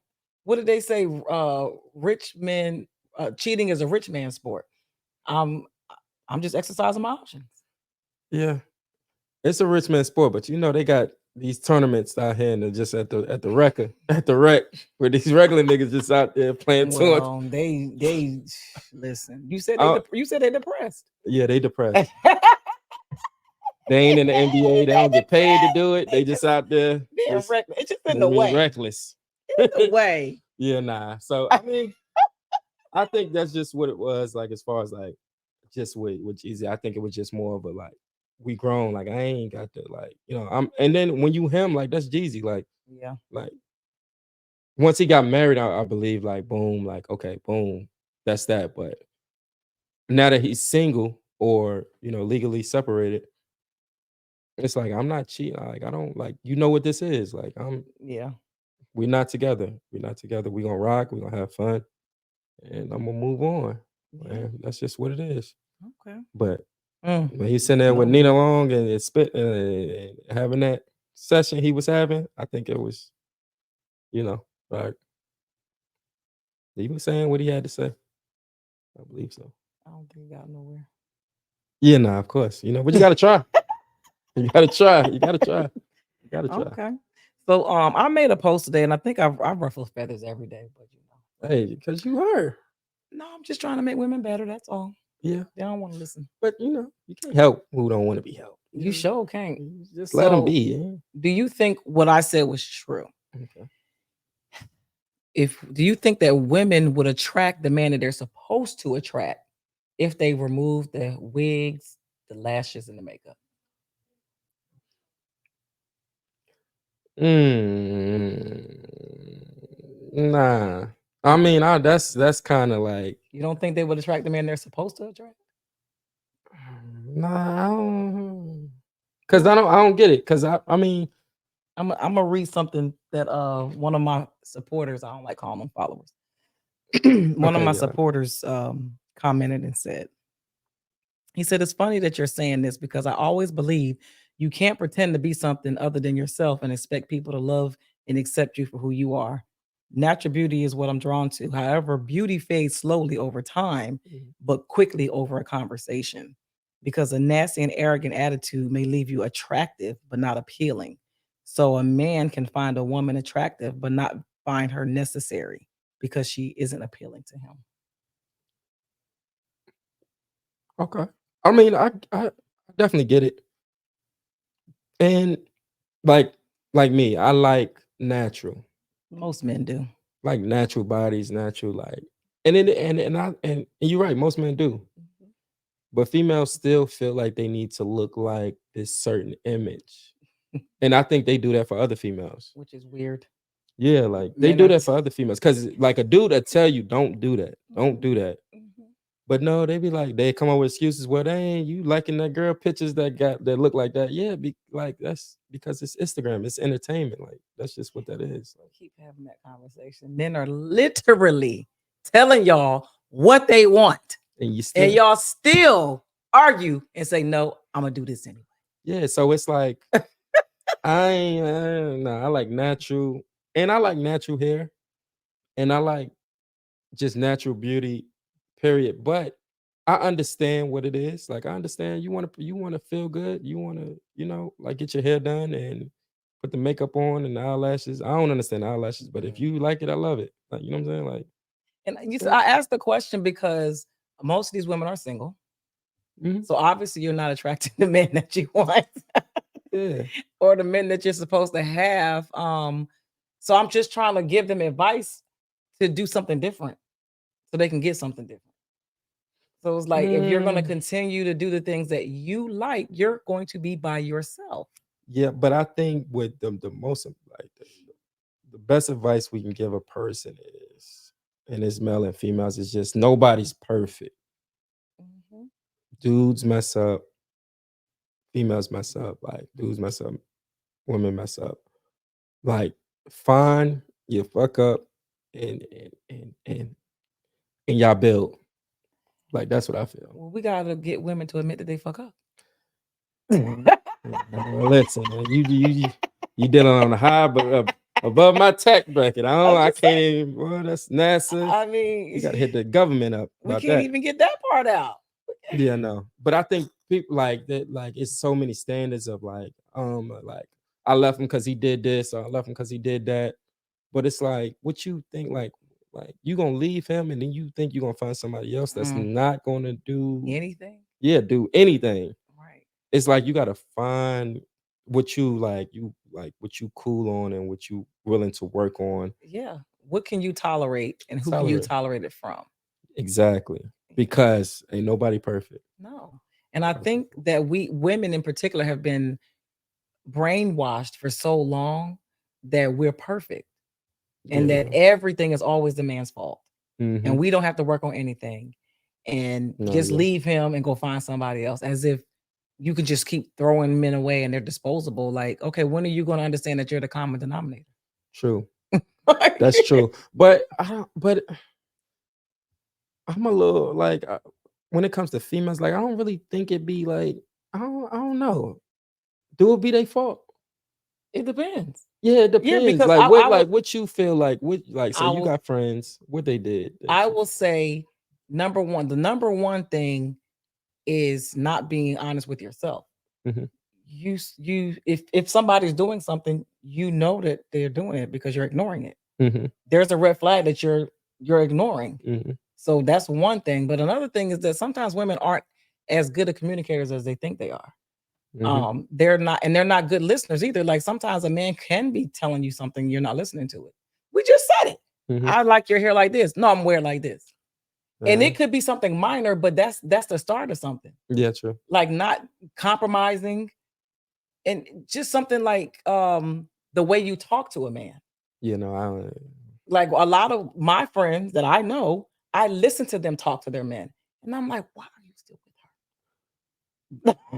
What did they say? Rich men cheating is a rich man sport. I'm I'm just exercising my options. yeah. It's a rich man sport, but they got these tournaments out here and they're just at the at the rec where these regular niggas just out there playing tournaments. Well, they listen. You said Uh, you said they depressed. yeah, they depressed. They ain't in the NBA. They don't get paid to do it. They just out there Being just reckless. It's just in the being way. reckless. It's the way. Yeah, nah. So I mean, I think that's just what it was. Like as far as like just with Jeezy, I think it was just more of a like we grown. Like I ain't got to like I'm. And then when you him like that's Jeezy. Yeah. Like once he got married, I believe like boom, like okay, boom, that's that. But now that he's single or legally separated, it's like I'm not cheating. Like I don't like what this is. Like Yeah. we're not together. We're not together. We're gonna rock. We're gonna have fun, and I'm gonna move on. Yeah. Man, that's just what it is. Okay. But Mm. when he's sitting there with No. Nina Long and and having that session he was having, I think it was, like he was saying what he had to say. I believe so. I don't think he got nowhere. Yeah, nah, of course. But you gotta try. You gotta try. You gotta try. You gotta try. Okay. So I made a post today and I think I ruffle feathers every day, but Hey, because you heard. No, I'm just trying to make women better. That's all. Yeah. They don't want to listen. But you can't help who don't want to be helped. You sure can't. Just let them be. Yeah. Do you think what I said was true? Okay. Do you think that women would attract the man that they're supposed to attract if they remove the wigs, the lashes, and the makeup? Nah. I mean, that's kind of like You don't think they would attract the man they're supposed to attract? nah. Cause I don't get it. Cause I mean, I'm gonna read something that one of my supporters, I don't like calling them followers. One of my supporters commented and said, he said, it's funny that you're saying this because I always believe you can't pretend to be something other than yourself and expect people to love and accept you for who you are. Natural beauty is what I'm drawn to. However, beauty fades slowly over time, but quickly over a conversation because a nasty and arrogant attitude may leave you attractive, but not appealing. So a man can find a woman attractive, but not find her necessary because she isn't appealing to him. okay. I mean, I definitely get it. And like me, I like natural. Most men do. Like natural bodies, natural like and you're right, most men do. But females still feel like they need to look like this certain image. And I think they do that for other females. Which is weird. Yeah, like they do that for other females. Cause like a dude that tell you don't do that. Don't do that. But no, they be like, they come up with excuses. Well, they ain't you liking that girl pictures that look like that. Yeah, like that's because it's Instagram, it's entertainment. Like that's just what that is. Like, keep having that conversation. Men are literally telling y'all what they want. And y'all still argue and say, no, I'm gonna do this anyway. Yeah, so it's like I like natural and I like natural hair and I like just natural beauty, period. But I understand what it is. Like I understand you want to feel good. You want to, like get your hair done and put the makeup on and the eyelashes. I don't understand the eyelashes, but if you like it, I love it. Like, you know what I'm saying? Like, and I asked the question because most of these women are single. So obviously you're not attracting the men that you want. Yeah. Or the men that you're supposed to have. So I'm just trying to give them advice to do something different so they can get something different. So it's like if you're going to continue to do the things that you like, you're going to be by yourself. Yeah, but I think with the most like the best advice we can give a person is, and it's male and females, is just nobody's perfect. Mhm. Dudes mess up, females mess up, like dudes mess up, women mess up. Like, fine, you fuck up, and y'all build. Like, that's what I feel. Well, we gotta get women to admit that they fuck up. Well, listen, man, you dealing on a high, but above my tech bracket. I'm I just can't saying. even. Well, that's NASA. I You got to mean, hit the government up we about can't that. even get that part out. Yeah, no. But I think people like that. Like, it's so many standards of like I left him because he did this, or I left him because he did that. But it's like, what you think, like you gonna leave him, and then you think you're gonna find somebody else that's Mm. not gonna do, Anything? yeah, do anything. Right. It's like you gotta find what what you cool on and what you willing to work on. Yeah. What can you tolerate and who can you Tolerate. tolerate it from? Exactly. Because ain't nobody perfect. No. And I think that we women in particular have been brainwashed for so long that we're perfect and that Yeah. everything is always the man's fault. And Mm-hmm. we don't have to work on anything and No, just yeah. leave him and go find somebody else as if you could just keep throwing men away and they're disposable. Like, okay, when are you going to understand that you're the common denominator? True. Like, That's true. But I don't. But I'm a little like when it comes to females, like I don't really think it be like I don't know. Do it be their fault? it depends. Yeah, it Yeah, depends. because I, I will What you feel like what say I you will got friends, what they did I that you will say the number one thing is not being honest with yourself. Mhm, You if somebody's doing something, you know that they're doing it because you're ignoring it. mhm, There's a red flag that you're ignoring. mhm, So that's one thing. But another thing is that sometimes women aren't as good at communicators as they think they are. mhm, They're not good listeners either. Like sometimes a man can be telling you something, you're not listening to it. We just said it. mhm. I like your hair like this. No, I'm wearing like this. And Uh, it could be something minor, but that's the start of something. yeah, true. Like not compromising and just something like the way you talk to a man. You know, I don't. Like a lot of my friends that I know, I listen to them talk to their men. And I'm like, why are you still with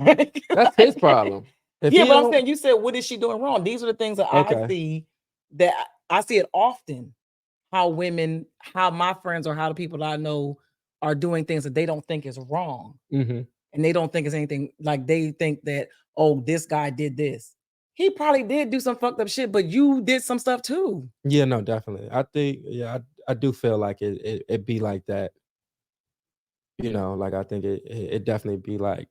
her? That's his problem. If Yeah, he but I'm don't, saying, you said, what is she doing wrong? These are the things that okay. that I see it often. How women, how my friends or how the people that I know are doing things that they don't think is wrong. Mhm. And they don't think it's anything like they think that, oh, this guy did this. He probably did do some fucked up shit, but you did some stuff too. Yeah, no, definitely. I think, yeah, I do feel like it be like that. You know, like I think it definitely be like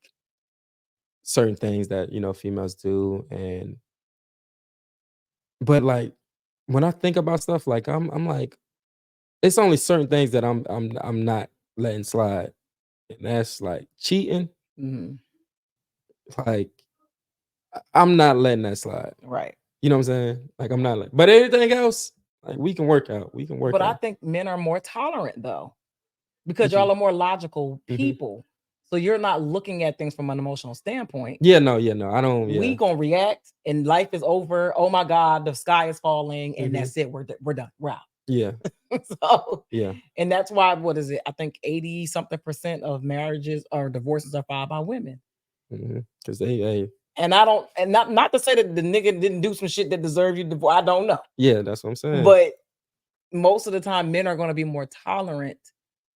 certain things that females do, and but like when I think about stuff, like I'm like it's only certain things that I'm not letting slide, and that's like cheating. Mhm. Like I'm not letting that slide. Right. You know what I'm saying? Like I'm not, but anything else, like we can work out. We can work But I out. think men are more tolerant though, because What you? y'all are more logical Mhm. people. So you're not looking at things from an emotional standpoint. Yeah, no, yeah, no. I don't. We Yeah. gonna react and life is over. Oh my God, the sky is falling, and Mhm. that's it. We're done. We're out. Yeah. So, Yeah. and that's why, what is it? I think 80 something percent of marriages or divorces are filed by women. Because they, And I don't, and not to say that the nigga didn't do some shit that deserve you divorce. I don't know. yeah, that's what I'm saying. But most of the time, men are going to be more tolerant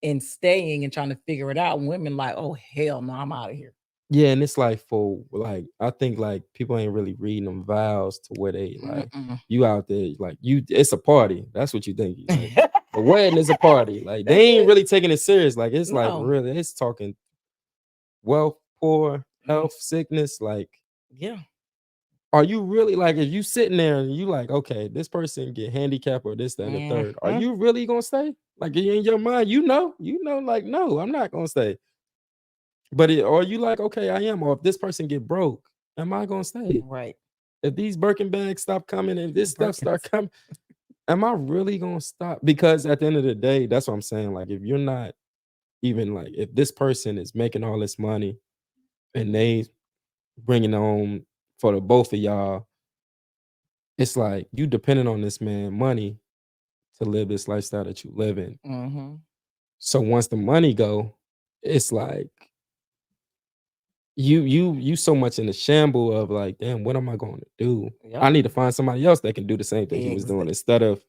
in staying and trying to figure it out. Women like, oh hell no, I'm out of here. Yeah, and it's like for like I think like people ain't really reading them vows to where they like Mm-mm. you out there like you it's a party. That's what you think. Like the wedding is a party. Like they That's ain't it. really taking it serious. Like it's like No. really it's talking wealth, poor, Mm, health, sickness. Like, yeah. are you really like if you sitting there and you like, okay, this person get handicapped or this, that, and the third, are Mhm. you really gonna stay? Like in your mind, like, no, I'm not gonna stay. But are you like, okay, I am, or if this person get broke, am I gonna stay? Right. If these Birkin bags stop coming and this stuff start Birkins. coming, am I really gonna stop? Because at the end of the day, that's what I'm saying. Like, if you're not even like, if this person is making all this money and they bringing home for the both of y'all, it's like you depending on this man money to live this lifestyle that you live in. Mm-hmm. So once the money go, it's like you so much in the shamble of like, damn, what am I going to do? I Yep. need to find somebody else that can do the same thing he was doing Exactly. instead of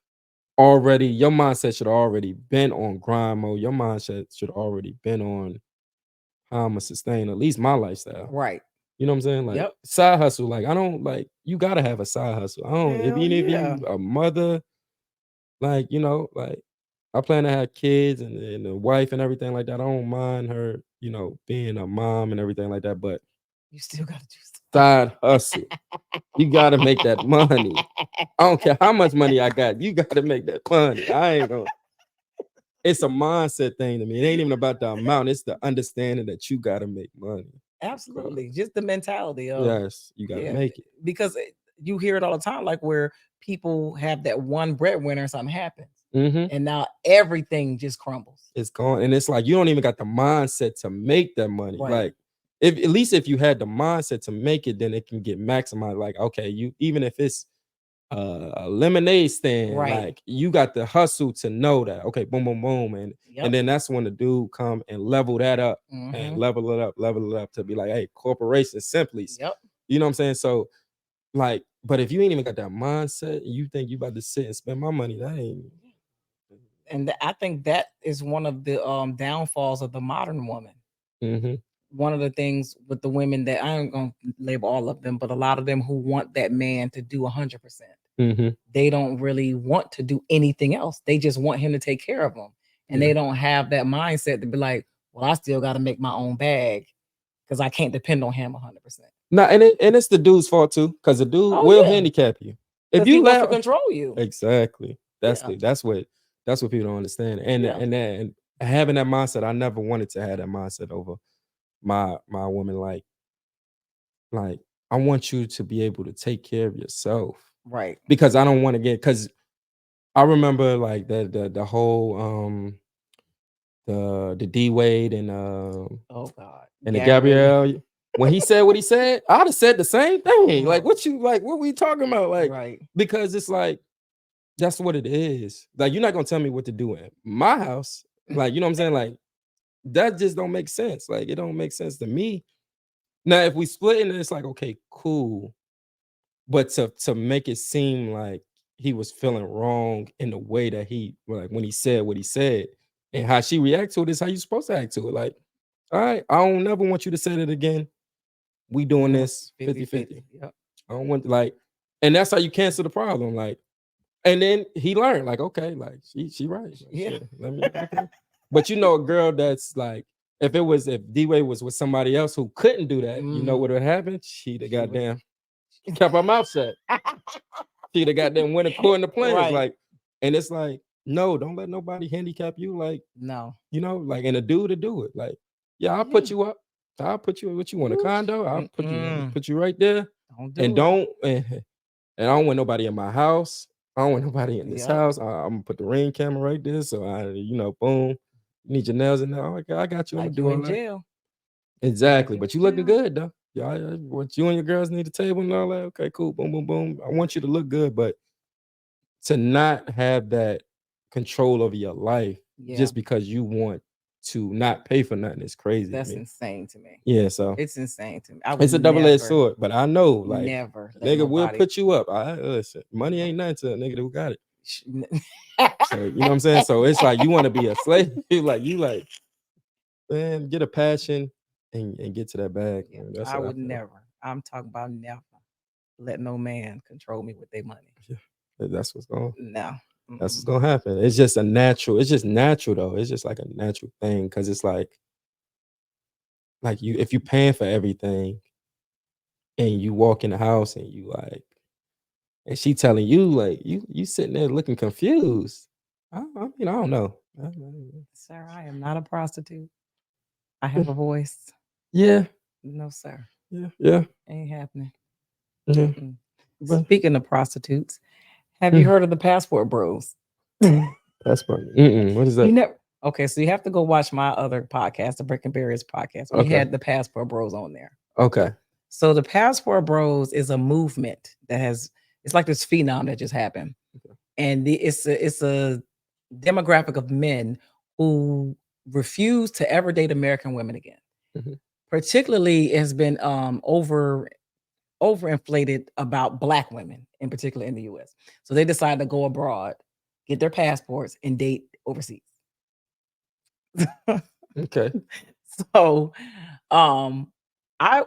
already your mindset should already been on grind mode. Your mindset should already been on how I'm gonna sustain at least my lifestyle. Right. You know what I'm saying? Like Yep. side hustle. Like I don't like you gotta have a side hustle. I don't if Hell even if yeah. you a mother, like like I plan to have kids and a wife and everything like that. I don't mind her, being a mom and everything like that. But You still gotta do side hustle, you gotta make that money. I don't care how much money I got, you gotta make that money. I ain't gonna. It's a mindset thing to me. It ain't even about the amount. It's the understanding that you gotta make money. absolutely just the mentality of Yes, you gotta yeah, make it. because you hear it all the time, like where people have that one breadwinner and something happens, Hmm. and now everything just crumbles. It's gone, and it's like you don't even got the mindset to make that money. Right. Like, if at least if you had the mindset to make it, then it can get maximized. Like, okay, you even if it's a lemonade stand, Right. like you got the hustle to know that. Okay, boom, boom, boom, and Yep. then that's when the dude come and level that up and Mm-hmm. level it up to be like, hey, corporation simply. Yep. You know what I'm saying? So like, but if you ain't even got that mindset, and you think you about to sit and spend my money, that ain't. And I think that is one of the downfalls of the modern woman. Mm-hmm, One of the things with the women that I ain't gonna label all of them, but a lot of them who want that man to do 100%. mm-hmm. They don't really want to do anything else. They just want him to take care of them, and Yeah. they don't have that mindset to be like, well, I still got to make my own bag because I can't depend on him 100%. Nah, and it's the dude's fault too, because the dude Oh will yeah, handicap you if because he you wants to let. control you. Exactly. Yeah, That's what people don't understand. yeah, And having that mindset, I never wanted to have that mindset over my woman. Like I want you to be able to take care of yourself right. because I don't want to get because I remember like the whole the D Wade Oh God, and the Gary. Gabrielle when he said what he said, I'd have said the same thing. Like Oh, what we talking about? Like right. because it's like that's what it is. Like you're not gonna tell me what to do in my house. Like you know what I'm saying? Like that just don't make sense. Like it don't make sense to me. Now if we split and it's like okay, cool. But to make it seem like he was feeling wrong in the way that he like when he said what he said and how she react to it is how you supposed to act to it. Like, all right, I don't never want you to say that again. We doing Doing this 50 50-50. 50. Yep. I don't want like, and that's how you cancel the problem. Like, and then he learned, like, okay, like she right. Like, Yeah. shit, let me okay. But a girl that's like, if D-Way was with somebody else who couldn't do that, you know Mhm. what would happen? She'd have She would. goddamn kept her mouth shut. She'd have goddamn went according to plans. Right. Like, and it's like, no, don't let nobody handicap you. Like, No. like, and a dude to do it. Like, yeah, I'll put Yeah. you up. I'll put you what you want a Oof. condo. I'll Mm-mm. put you right there. Don't And do it. don't and I don't want nobody in my house. I don't want nobody in this Yep. house. I'm gonna put the ring camera right there. So boom. You need your nails in there. Oh, okay, I got you. I'm gonna Like you do all in that. jail. Like Exactly. you But in you looking jail. good though. Yeah, what you and your girls need a table and all that. Okay, cool. Boom, boom, boom. I want you to look good, but to not have that control over your life Yeah. just because you want to not pay for nothing is crazy to That's me. insane to me. Yeah, so It's insane to me. I would it's a double-edged never, sword, but I know like never a let nigga will nobody. put you up. I listen, money No. ain't nothing to a nigga who got it. So you know what I'm saying? So it's like you want to be a slave. like, man, get a passion and get to that bag. Yeah, Man. That's I what I would feel. never. I'm talking about never let no man control me with their money. Yeah, that's what's going. No. That's what's Mm-mm. gonna happen. It's just a natural. It's just natural though. It's just like a natural thing because it's like you if you paying for everything and you walk in the house and you like and she telling you like you sitting there looking confused. I mean I don't know. Sir, I am not a prostitute. I have a voice. Yeah, No, sir. yeah, Ain't happening. yeah. Mm-mm. But Speaking of prostitutes, have you mm, heard of the Passport Bros? that's funny. Mm-mm, what is You that? never. Okay, so you have to go watch my other podcast, the Brick and Barriers podcast. We Okay, had the Passport Bros on there. okay. So the Passport Bros is a movement that has It's like this phenom that just happened, and it's a demographic of men who refuse to ever date American women again. Mhm. Particularly, it has been overinflated about Black women, in particular in the U.S. So they decide to go abroad, get their passports, and date overseas. Okay. So, um, I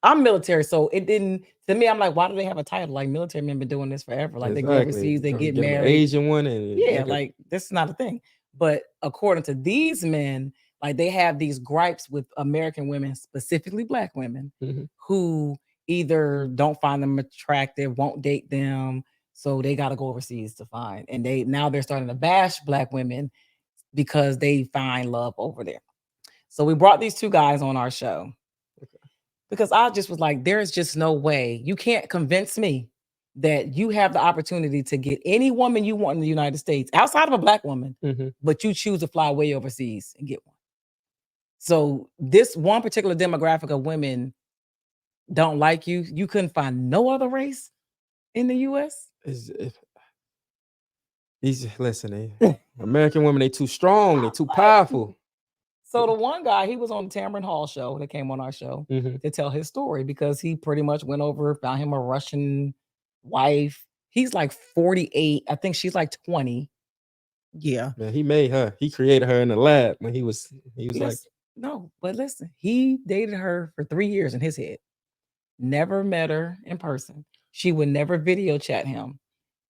I'm military, so it didn't to me. I'm like, why do they have a title? Like military men been doing this forever. Like they go Exactly. overseas, they get Get him an married. Asian one and Yeah, make a like this is not a thing. But according to these men, like they have these gripes with American women, specifically Black women, Mhm. who either don't find them attractive, won't date them, so they got to go overseas to find. And they're starting to bash Black women because they find love over there. So we brought these two guys on our show because I just was like, there's just no way you can't convince me that you have the opportunity to get any woman you want in the United States outside of a Black woman, Mhm. but you choose to fly way overseas and get one. So this one particular demographic of women don't like you. You couldn't find no other race in the US. These listen, American women, they too strong, they too Like, powerful. so the one guy, he was on the Tamron Hall show that came on our show Mhm. to tell his story because he pretty much went over, found him a Russian wife. He's like 48. I think she's like 20. Yeah. Man, he made her. He created her in the lab when he was like, No, but listen, he dated her for 3 years in his head. Never met her in person. She would never video chat him.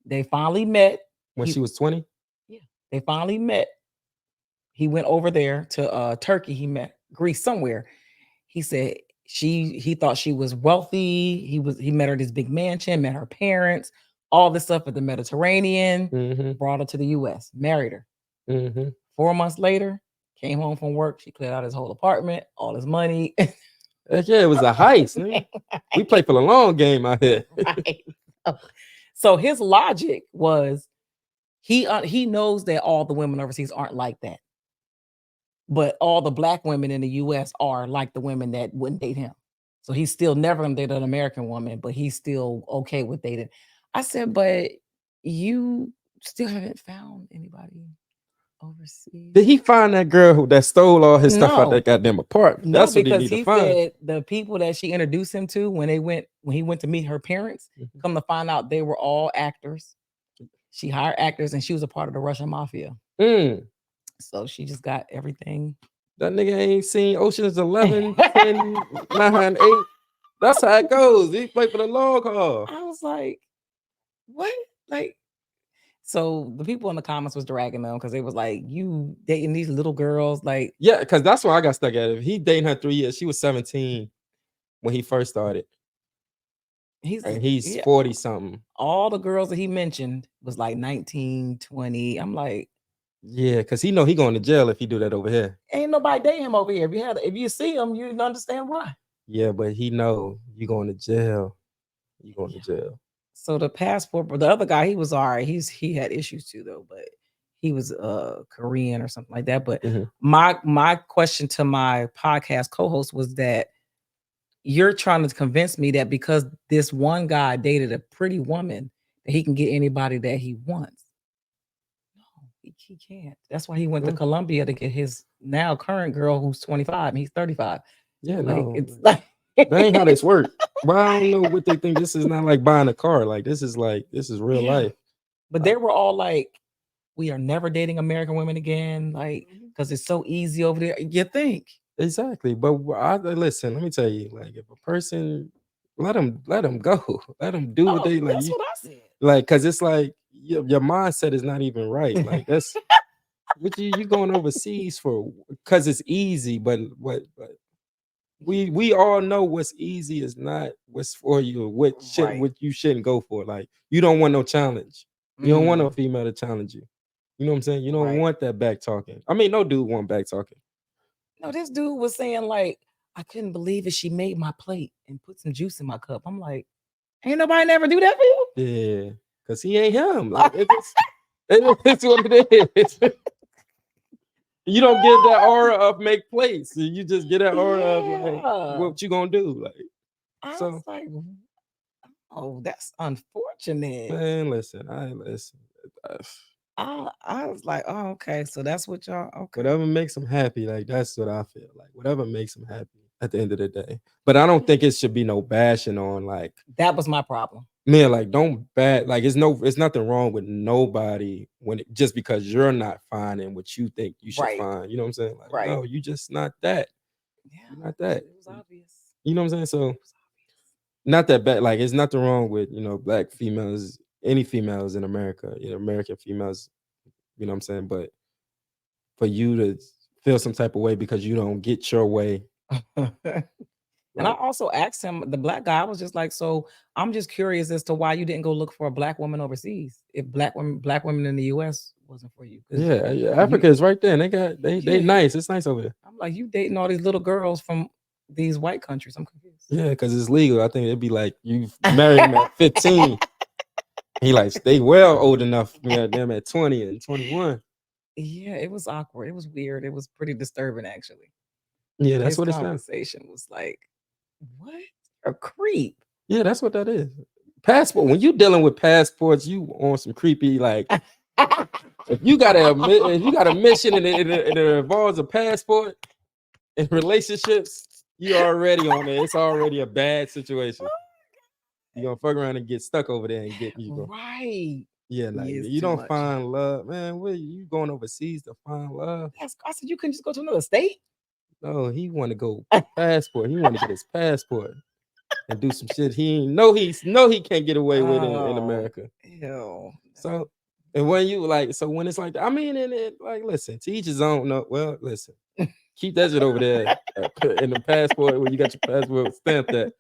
They finally met. when she was 20. Yeah, they finally met. He went over there to Turkey. He met Greece somewhere. He said he thought she was wealthy. He met her at this big mansion, met her parents, all this stuff at the Mediterranean, Mhm. brought her to the US, married her. Mhm. 4 months later, came home from work. She cleared out his whole apartment, all his money. Heck yeah, it was a heist, nigga. We play for the long game out here. Right. So his logic was he knows that all the women overseas aren't like that. But all the Black women in the US are like the women that wouldn't date him. So he's still never gonna date an American woman, but he's still okay with dating. I said, but you still haven't found anybody overseas. Did he find that girl that stole all his stuff out No. that goddamn apartment? No, That's what he because need to he find. said the people that she introduced him to when he went to meet her parents, Mhm. come to find out they were all actors. She hired actors and she was a part of the Russian mafia. Mm. So she just got everything. That nigga ain't seen Ocean's 11, 10, 9, 8. That's how it goes. He play for the long haul. I was like, what? Like, so the people in the comments was dragging them because they was like, you dating these little girls, like, Yeah, because that's why I got stuck at it. He dating her 3 years. She was 17 when he first started. He's 40 something. All the girls that he mentioned was like 19, 20. I'm like, yeah, because he know he going to jail if he do that over here. Ain't nobody dating him over here. If you see him, you understand why. Yeah, but he know you going to jail. You going to jail. So the passport, but the other guy, he was all right. He had issues too though, but he was Korean or something like that. But Mhm. my question to my podcast co-host was that you're trying to convince me that because this one guy dated a pretty woman that he can get anybody that he wants. No, he can't. That's why he went to Colombia to get his now current girl who's 25 and he's 35. Yeah, Like no. it's like that ain't how this work. Well, I don't know what they think. This is not like buying a car. Like this is real life. But they were all like, we are never dating American women again, like because it's so easy over there. You think Exactly, but listen. Let me tell you, like if a person let them go, let them do what they like. That's what I said. Like, cause it's like your mindset is not even right. Like that's what you going overseas for? Cause it's easy, but we all know what's easy is not what's for you. What you shouldn't go for. Like you don't want no challenge. You don't want a female to challenge you. You know what I'm saying? You don't want that back talking. I mean, no dude want back talking. No, this dude was saying like, I couldn't believe it. She made my plate and put some juice in my cup. I'm like, ain't nobody never do that for you. Yeah, cause he ain't him. Like, it's what it is. You don't get that aura of make plates. You just get that aura of like, what you gonna do? Like, I so was like, Oh, that's unfortunate. Man, listen, I listen. uh, I was like, oh, okay. So that's what y'all okay. Whatever makes them happy, like that's what I feel like. Whatever makes them happy at the end of the day. But I don't think it should be no bashing on like That was my problem. man, like don't bad like it's nothing wrong with nobody when it, just because you're not finding what you think you should Right. find. You know what I'm saying? Like, Right. no, you just not that. Yeah. You're not that. It was obvious. You know what I'm saying? So It was not that bad. Like it's nothing wrong with, black females, any females in America, American females, you know what I'm saying? But for you to feel some type of way because you don't get your way, obvious. And I like, also asked him, the black guy, I was just like, so I'm just curious as to why you didn't go look for a black woman overseas. If black women in the US wasn't for you. Because yeah, Africa is right there, and they yeah, nice. It's nice over there. I'm like, you dating all these little girls from these white countries. I'm confused. Yeah, because it's legal. I think it'd be like you marry him at 15. He like stay well old enough, them at 20 and 21. Yeah, it was awkward. It was weird. It was pretty disturbing, actually. Yeah, that's His what it's done. conversation was like, what? A creep. Yeah, that's what that is. Passport. When you dealing with passports, you on some creepy like. If you got a mission and it involves a passport and relationships, you already on it. It's already a bad situation. You gonna fuck around and get stuck over there and get you. Right. Yeah, like Yeah, it's you too don't much. find love, man. What you going overseas to find love? I said, you couldn't just go to another state? No, he want to go passport. He want to get his passport and do some shit he know he can't get away with in America. Ew. So, and when you like, so when it's like, I mean, and it like, listen, to each his own. No, well, listen, keep that shit over there in the passport where you got your passport stamped at.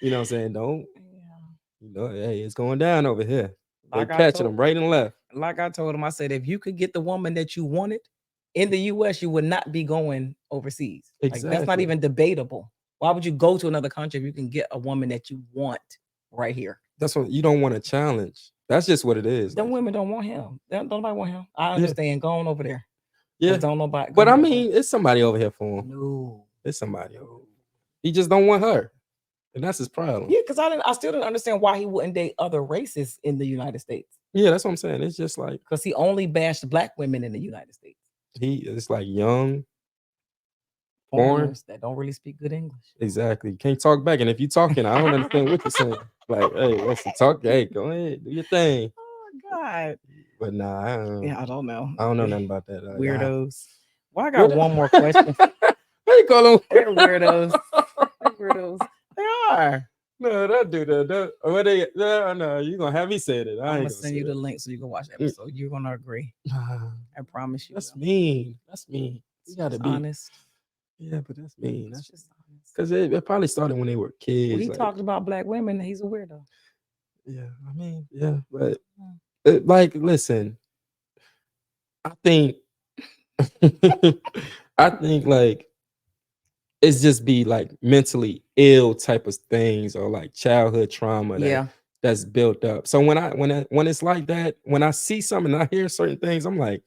You know what I'm saying? Don't, hey, it's going down over here. They Like catching them right and left. Like I told him, I said, if you could get the woman that you wanted in the US, you would not be going overseas. Like that's not Exactly. even debatable. Why would you go to another country if you can get a woman that you want right here? That's what you don't want to challenge. That's just what it is. Them Like, women don't want him. Don't nobody want him. I understand. Go on over there. yeah, But don't nobody. but I go over mean, it's somebody over here for him. No. It's somebody over here. He just don't want her, and that's his problem. Yeah, because I still didn't understand why he wouldn't date other races in the United States. Yeah, that's what I'm saying. It's just like Because he only bashed black women in the United States. he is like young, Foreigners that don't really speak good English. Exactly. You can't talk back. And if you're talking, I don't understand what you're saying. Like, hey, listen, talk. Hey, go ahead, do your thing. Oh God. But nah, I don't know. I don't know nothing about that. Weirdos. Well, I got one more question. What you call them? They're weirdos. They're weirdos. They are. No, don't do that. What they? No, you gonna have me say it. I'm gonna send you the link so you can watch the episode. You're gonna agree. I promise you. That's mean. That's mean. You gotta be honest. Yeah, but that's mean. That's just honest. Because it probably started when they were kids. Well, he talked about black women. He's a weirdo. Yeah, I mean, yeah, but like, listen, I think, I think like it's just be like mentally ill type of things or like childhood trauma that's built up. So when it's like that, when I see something and I hear certain things, I'm like,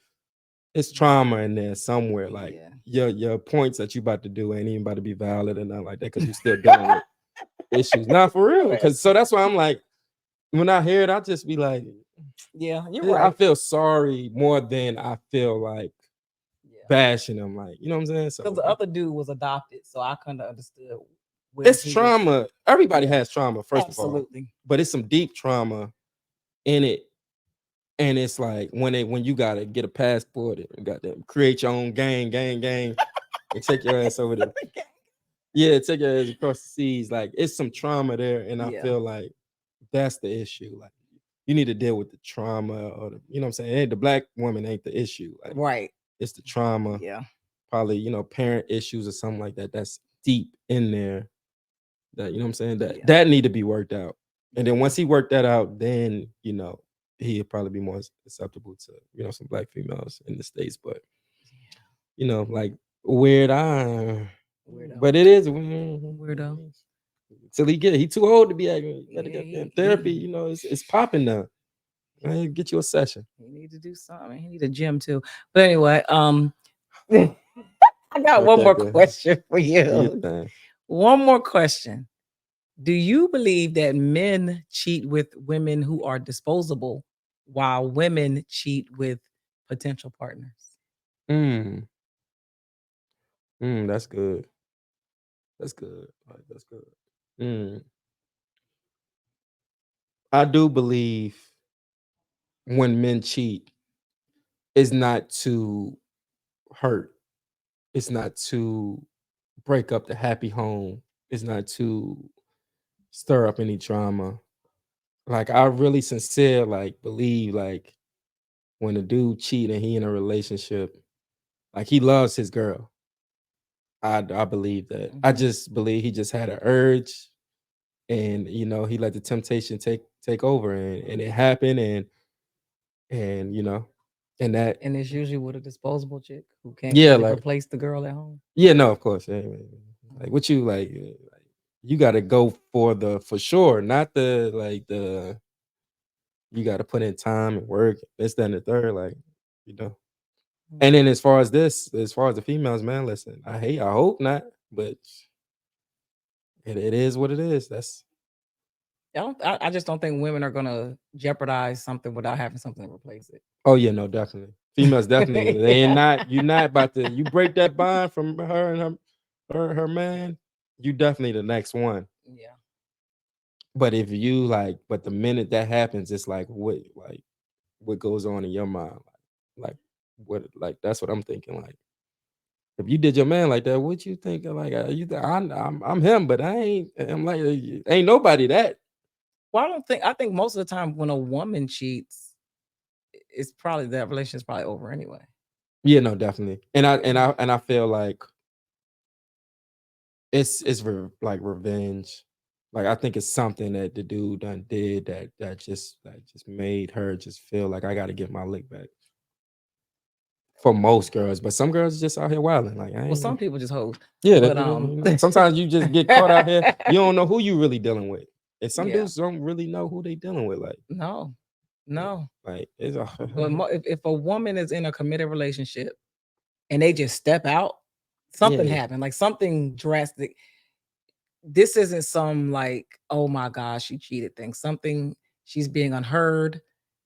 it's trauma in there somewhere. Like your points that you about to do ain't even about to be valid or nothing like that because you still dealing with issues. Not for real. Because so that's why I'm like, when I hear it, I'll just be like, yeah, you're right. I feel sorry more than I feel like bashing them. Like, you know what I'm saying? So because the other dude was adopted, so I kind of understood. It's trauma. Everybody has trauma, first of all. Absolutely. But it's some deep trauma in it. And it's like when you gotta get a passport and got to create your own gang, and take your ass over there. Yeah, take your ass across the seas. Like it's some trauma there, and I feel like that's the issue. Like you need to deal with the trauma, or you know what I'm saying. Hey, the black woman ain't the issue. Like, right. It's the trauma. Yeah. Probably parent issues or something like that. That's deep in there. That you know what I'm saying. That need to be worked out. And then once he worked that out, then he'd probably be more acceptable to some black females in the States. But like weird eye. Weirdo. But it is weirdo. Till he too old to be acting. You gotta get therapy. It's popping now. Get you a session. He need to do something. He need a gym too. But anyway, I got one more question for you. One more question. Do you believe that men cheat with women who are disposable while women cheat with potential partners? Mm, that's good. That's good. Like, that's good. Mm. I do believe when men cheat, it's not to hurt. It's not to break up the happy home. It's not to stir up any drama. Like I really sincere like believe like when a dude cheat and he in a relationship, like he loves his girl. I believe that. I Mhm. just believe he just had an urge and he let the temptation take over and it happened and and that And it's usually with a disposable chick who can't yeah really like replace the girl at home. yeah no of course yeah, like Mhm. what you like you got to go for the for sure not the like the you got to put in time and work this that and the third like you know and Mhm. then as far as the females man listen I hope not but it is what it is that's I just don't think women are gonna jeopardize something without having something to replace it. oh yeah no definitely females definitely they ain't Yeah. not you're not about to you break that bond from her and her man you definitely the next one Yeah. but if you but the minute that happens it's what goes on in your mind like what like that's what I'm thinking like if you did your man like that what you think like I'm him but I'm like ain't nobody that Well, I think most of the time when a woman cheats, it's probably that relationship's probably over anyway. yeah no definitely and I and Yeah. I and I feel like like revenge. Like I think it's something that the dude done did that just made her just feel like I got to get my lick back. For most girls, but some girls just out here wilding. Like I Well, ain't. some people just hold, Yeah, but sometimes you just get caught out here. You don't know who you really dealing with, and some yeah, dudes don't really know who they dealing with. Like, no, no. like it's a But if a woman is in a committed relationship and they just step out, yeah, something happened, like something drastic. This isn't some like, oh my gosh, she cheated thing. Something she's being unheard.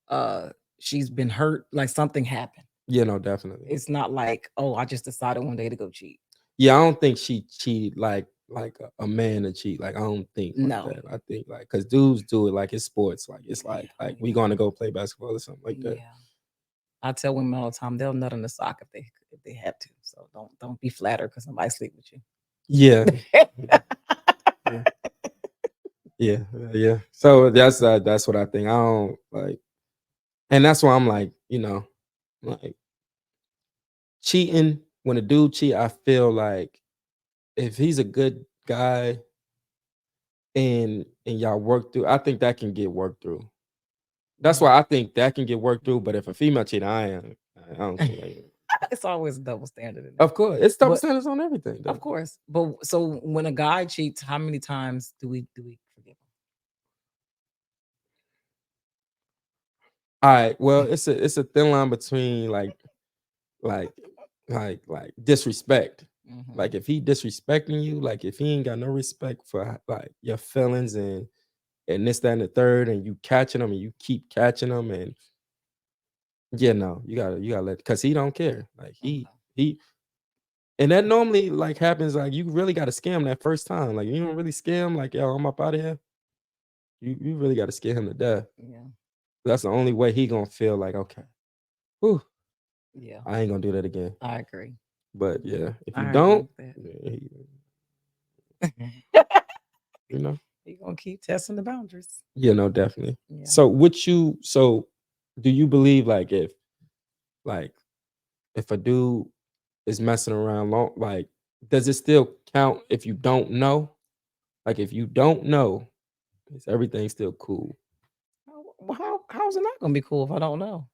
Uh, she's been hurt. Like something happened. yeah, no, definitely. It's not like, oh, I just decided one day to go cheat. Yeah, I don't think she cheated like a man to cheat. Like I don't think like No. that. I think like because dudes do it like it's sports. Like it's Yeah, like we yeah, gonna go play basketball or something like that. yeah. I tell women all the time they'll nut in the sock if they have to. So don't be flattered because somebody sleep with Yeah, you. yeah, yeah, yeah. So that's what I think. I don't like, and that's why I'm like, like cheating. When a dude cheat, I feel like if he's a good guy and y'all work through, I think that can get worked through. That's Yeah. why I think that can get worked through. But if a female cheat, I don't think like. It's always a double standard in Of that. course, it's double But standards on everything, of though. course, but so when a guy cheats, how many times do we forgive All right, well, it's a thin line between like like disrespect. him? Hmm. Like if he disrespecting you, like if he ain't got no respect for like your feelings and this that and the third, and you catching them and you keep catching them, and yeah, no, you gotta let because he don't care. Like Okay. he and that normally like happens like you really got to scam that first time. Like you don't really scam like yo, I'm up out of here. You really got to scare him to death. Yeah. That's the only way he gonna feel like okay, whew, Yeah. I ain't gonna do that again. I agree. But yeah, if you I agree don't, with that. yeah, you know, You're gonna keep testing the boundaries. yeah, no, definitely. Yeah. So do you believe like if a dude is messing around long, like does it still count if you don't know? Like if you don't know, is everything still cool? How's it not gonna be cool if I don't know?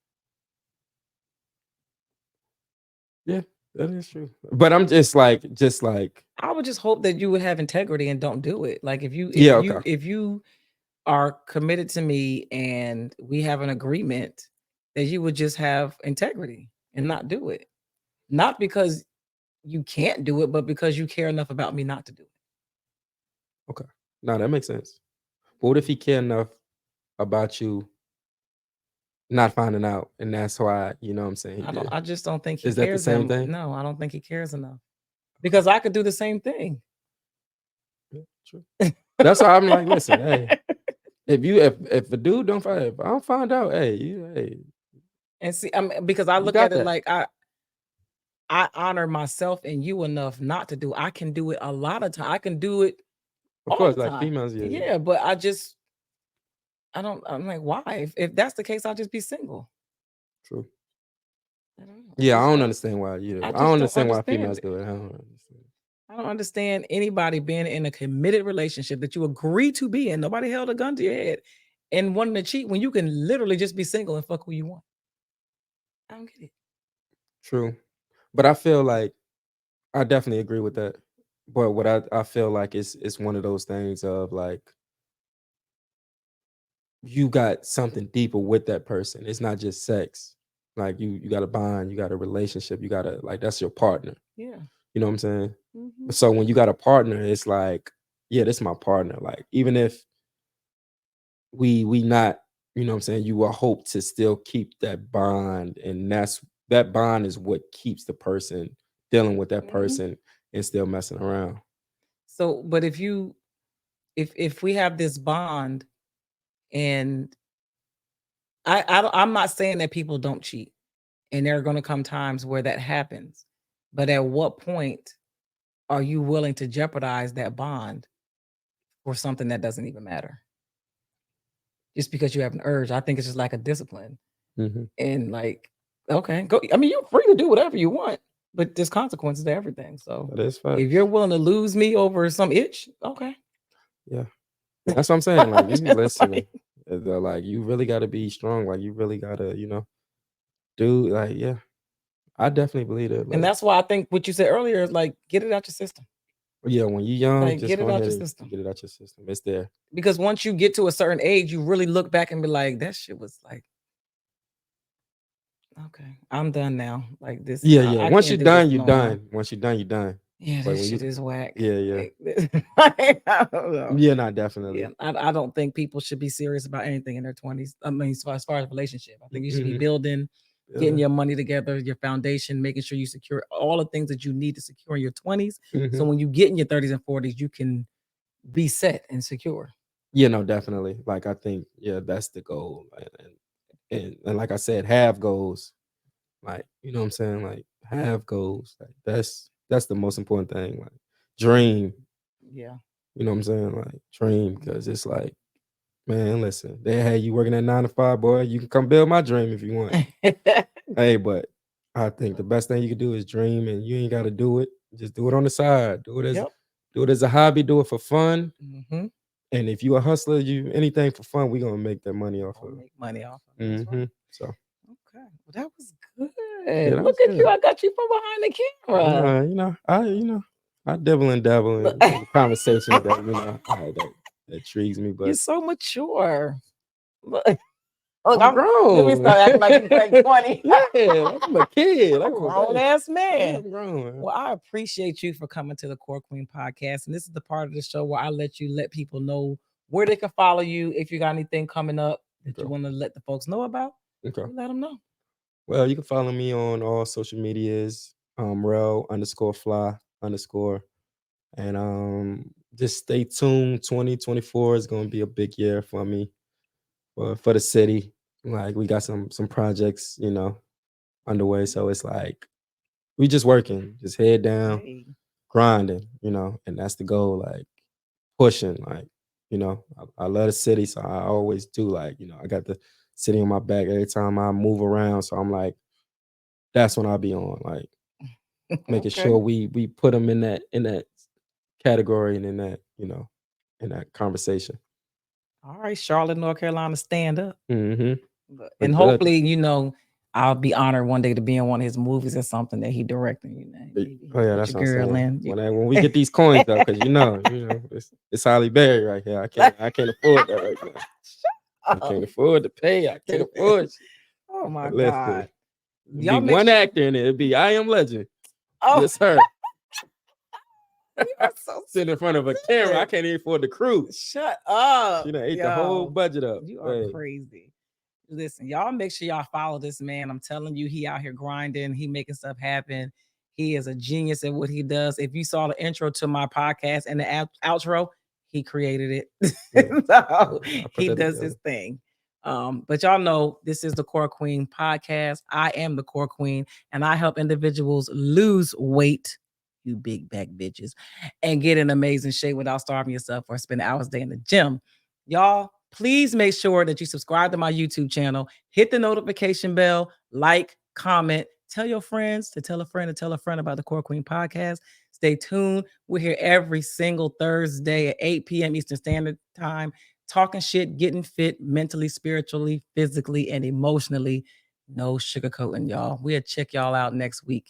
Yeah, that is true. But I'm just like, I would just hope that you would have integrity and don't do it. Like yeah, okay. if you are committed to me and we have an agreement that you would just have integrity and not do it. Not because you can't do it, but because you care enough about me not to do it. Okay. No, that makes sense. But what if he care enough about you not finding out, and that's why, you know what I'm saying, he did? I just don't think he Is that the cares that same thing? no, I don't think he cares enough. Because I could do the same thing. Yeah, true. That's why I'm like, listen, hey, if a dude don't find, if I don't find out, hey, And see, I mean, because I you look at got it that. like I honor myself and you enough not to do. I can do it a lot of time. I can do it Of all course, the like time. females, yeah. Yeah, but I don't. I'm like, why? If that's the case, I'll just be single. True. I don't know. Yeah, I don't understand why I I don't just don't understand why understand females it. do it. I don't understand. I don't understand anybody being in a committed relationship that you agree to be in. Nobody held a gun to your head and wanting to cheat when you can literally just be single and fuck who you want. I don't get it. True. But I feel like I definitely agree with that. But what I feel like it's one of those things of like you got something deeper with that person. It's not just sex. Like you got a bond, you got a relationship, you got a like that's your partner. Yeah. You know what I'm saying? Mhm. So when you got a partner, it's like, yeah, this is my partner. Like even if we not, you know what I'm saying, you will hope to still keep that bond, and that bond is what keeps the person dealing with that Mhm. person and still messing around. So, but if we have this bond, and I'm not saying that people don't cheat, and there are going to come times where that happens, but at what point are you willing to jeopardize that bond for something that doesn't even matter? Just because you have an urge, I think it's just like a discipline, Hmm. and like, okay, go. I mean, you're free to do whatever you want, but there's consequences to everything. So That is if you're facts. willing to lose me over some itch, okay. Yeah. That's what I'm saying. Like you Just listen, like- like you really gotta be strong. Like you really gotta, do like, yeah. I definitely believe that. and Like, that's why I think what you said earlier is like, get it out your system. yeah, when you're young, Like, just get it go out ahead your and system. get it out your system. It's there. Because once you get to a certain age, you really look back and be like, that shit was like, okay, I'm done now. Like this, Yeah, yeah. I Once you're can't do this done, you're no more. done. Once you're done, you're done. Yeah, But this when shit you is whack. yeah, yeah. Like, I don't know. Yeah, not Yeah, definitely. I don't think people should be serious about anything in their 20s. I mean, as far as relationship, I think you should be Mhm. building, getting Yeah. your money together, your foundation, making sure you secure all the things that you need to secure in your 20s. So Mhm. when you get in your 30s and 40s, you can be set and secure. Yeah, no, definitely. Like I think, yeah, that's the goal. And like I said, have goals. Like, you know what I'm saying? Like have goals. Like that's the most important thing. Like dream. Yeah. You know what I'm saying? Like dream, because it's like, man, listen, they had you working at 9 to 5, boy. You can come build my dream if you want. Hey, but I think the best thing you can do is dream, and you ain't gotta do it. Just do it on the side. Yep. Do it as a hobby, do it for fun. Mm-hmm. And if you a hustler, you anything for fun, we gonna make that money off Or of. make money off of it. That's Mm-hmm. right. So Okay. Well, that was yeah, good. that Look was at you. good. I got you from behind the camera. I dabble and dabble Look, in conversations that that intrigues me. you're But so mature. Look, I'm let me grown. start acting like you're like 20. Yeah, like I'm a kid. I'm Like a I'm a grown baby. ass Yeah, man. I'm grown, man. Well, I appreciate you for coming to the Core Queen podcast. And this is the part of the show where I let people know where they can follow you. If you got anything coming up that you Okay. want to let the folks know about, Okay. you let them know. Well, you can follow me on all social medias, rel_fly_. And just stay tuned. 2024 is gonna be a big year for me, for the city. Like we got some projects, underway. So it's like we just working, just head down, Hey. grinding, and that's the goal. Like pushing, like, I love the city, so I always do, like, I got the city on my back every time I move around. So I'm like, that's when I'll be on, like making Okay. sure we put them in that category and in that conversation. All right, Charlotte, North Carolina, stand up. Mm-hmm. And But hopefully, I'll be honored one day to be in one of his movies or something that he directed. Maybe oh he'll yeah, put that's your what I'm girl saying. in. When we get these coins though, because it's Holly Berry right here. I can't afford that right now. I can't afford to pay. I can't afford it. Oh my Listen, God. it'd be Y'all make one sure. actor in it. It'd be I Am Legend. Oh, Just her. so Sitting in front of a camera. I can't even afford the crew. Shut up. She done ate the whole budget up. You are crazy. Listen, y'all make sure y'all follow this man. I'm telling you, he out here grinding. He making stuff happen. He is a genius at what he does. If you saw the intro to my podcast and the outro, he created it. So he does his thing. But y'all know this is the Core Queen podcast. I am the Core Queen, and I help individuals lose weight, you big back bitches, and get in amazing shape without starving yourself or spending hours a day in the gym. Y'all, please make sure that you subscribe to my YouTube channel, hit the notification bell, like, comment, tell your friends to tell a friend to tell a friend about the Core Queen podcast. Stay tuned. We're here every single Thursday at 8 p.m. Eastern Standard Time, talking shit, getting fit mentally, spiritually, physically, and emotionally. No sugarcoating, y'all. We'll check y'all out next week.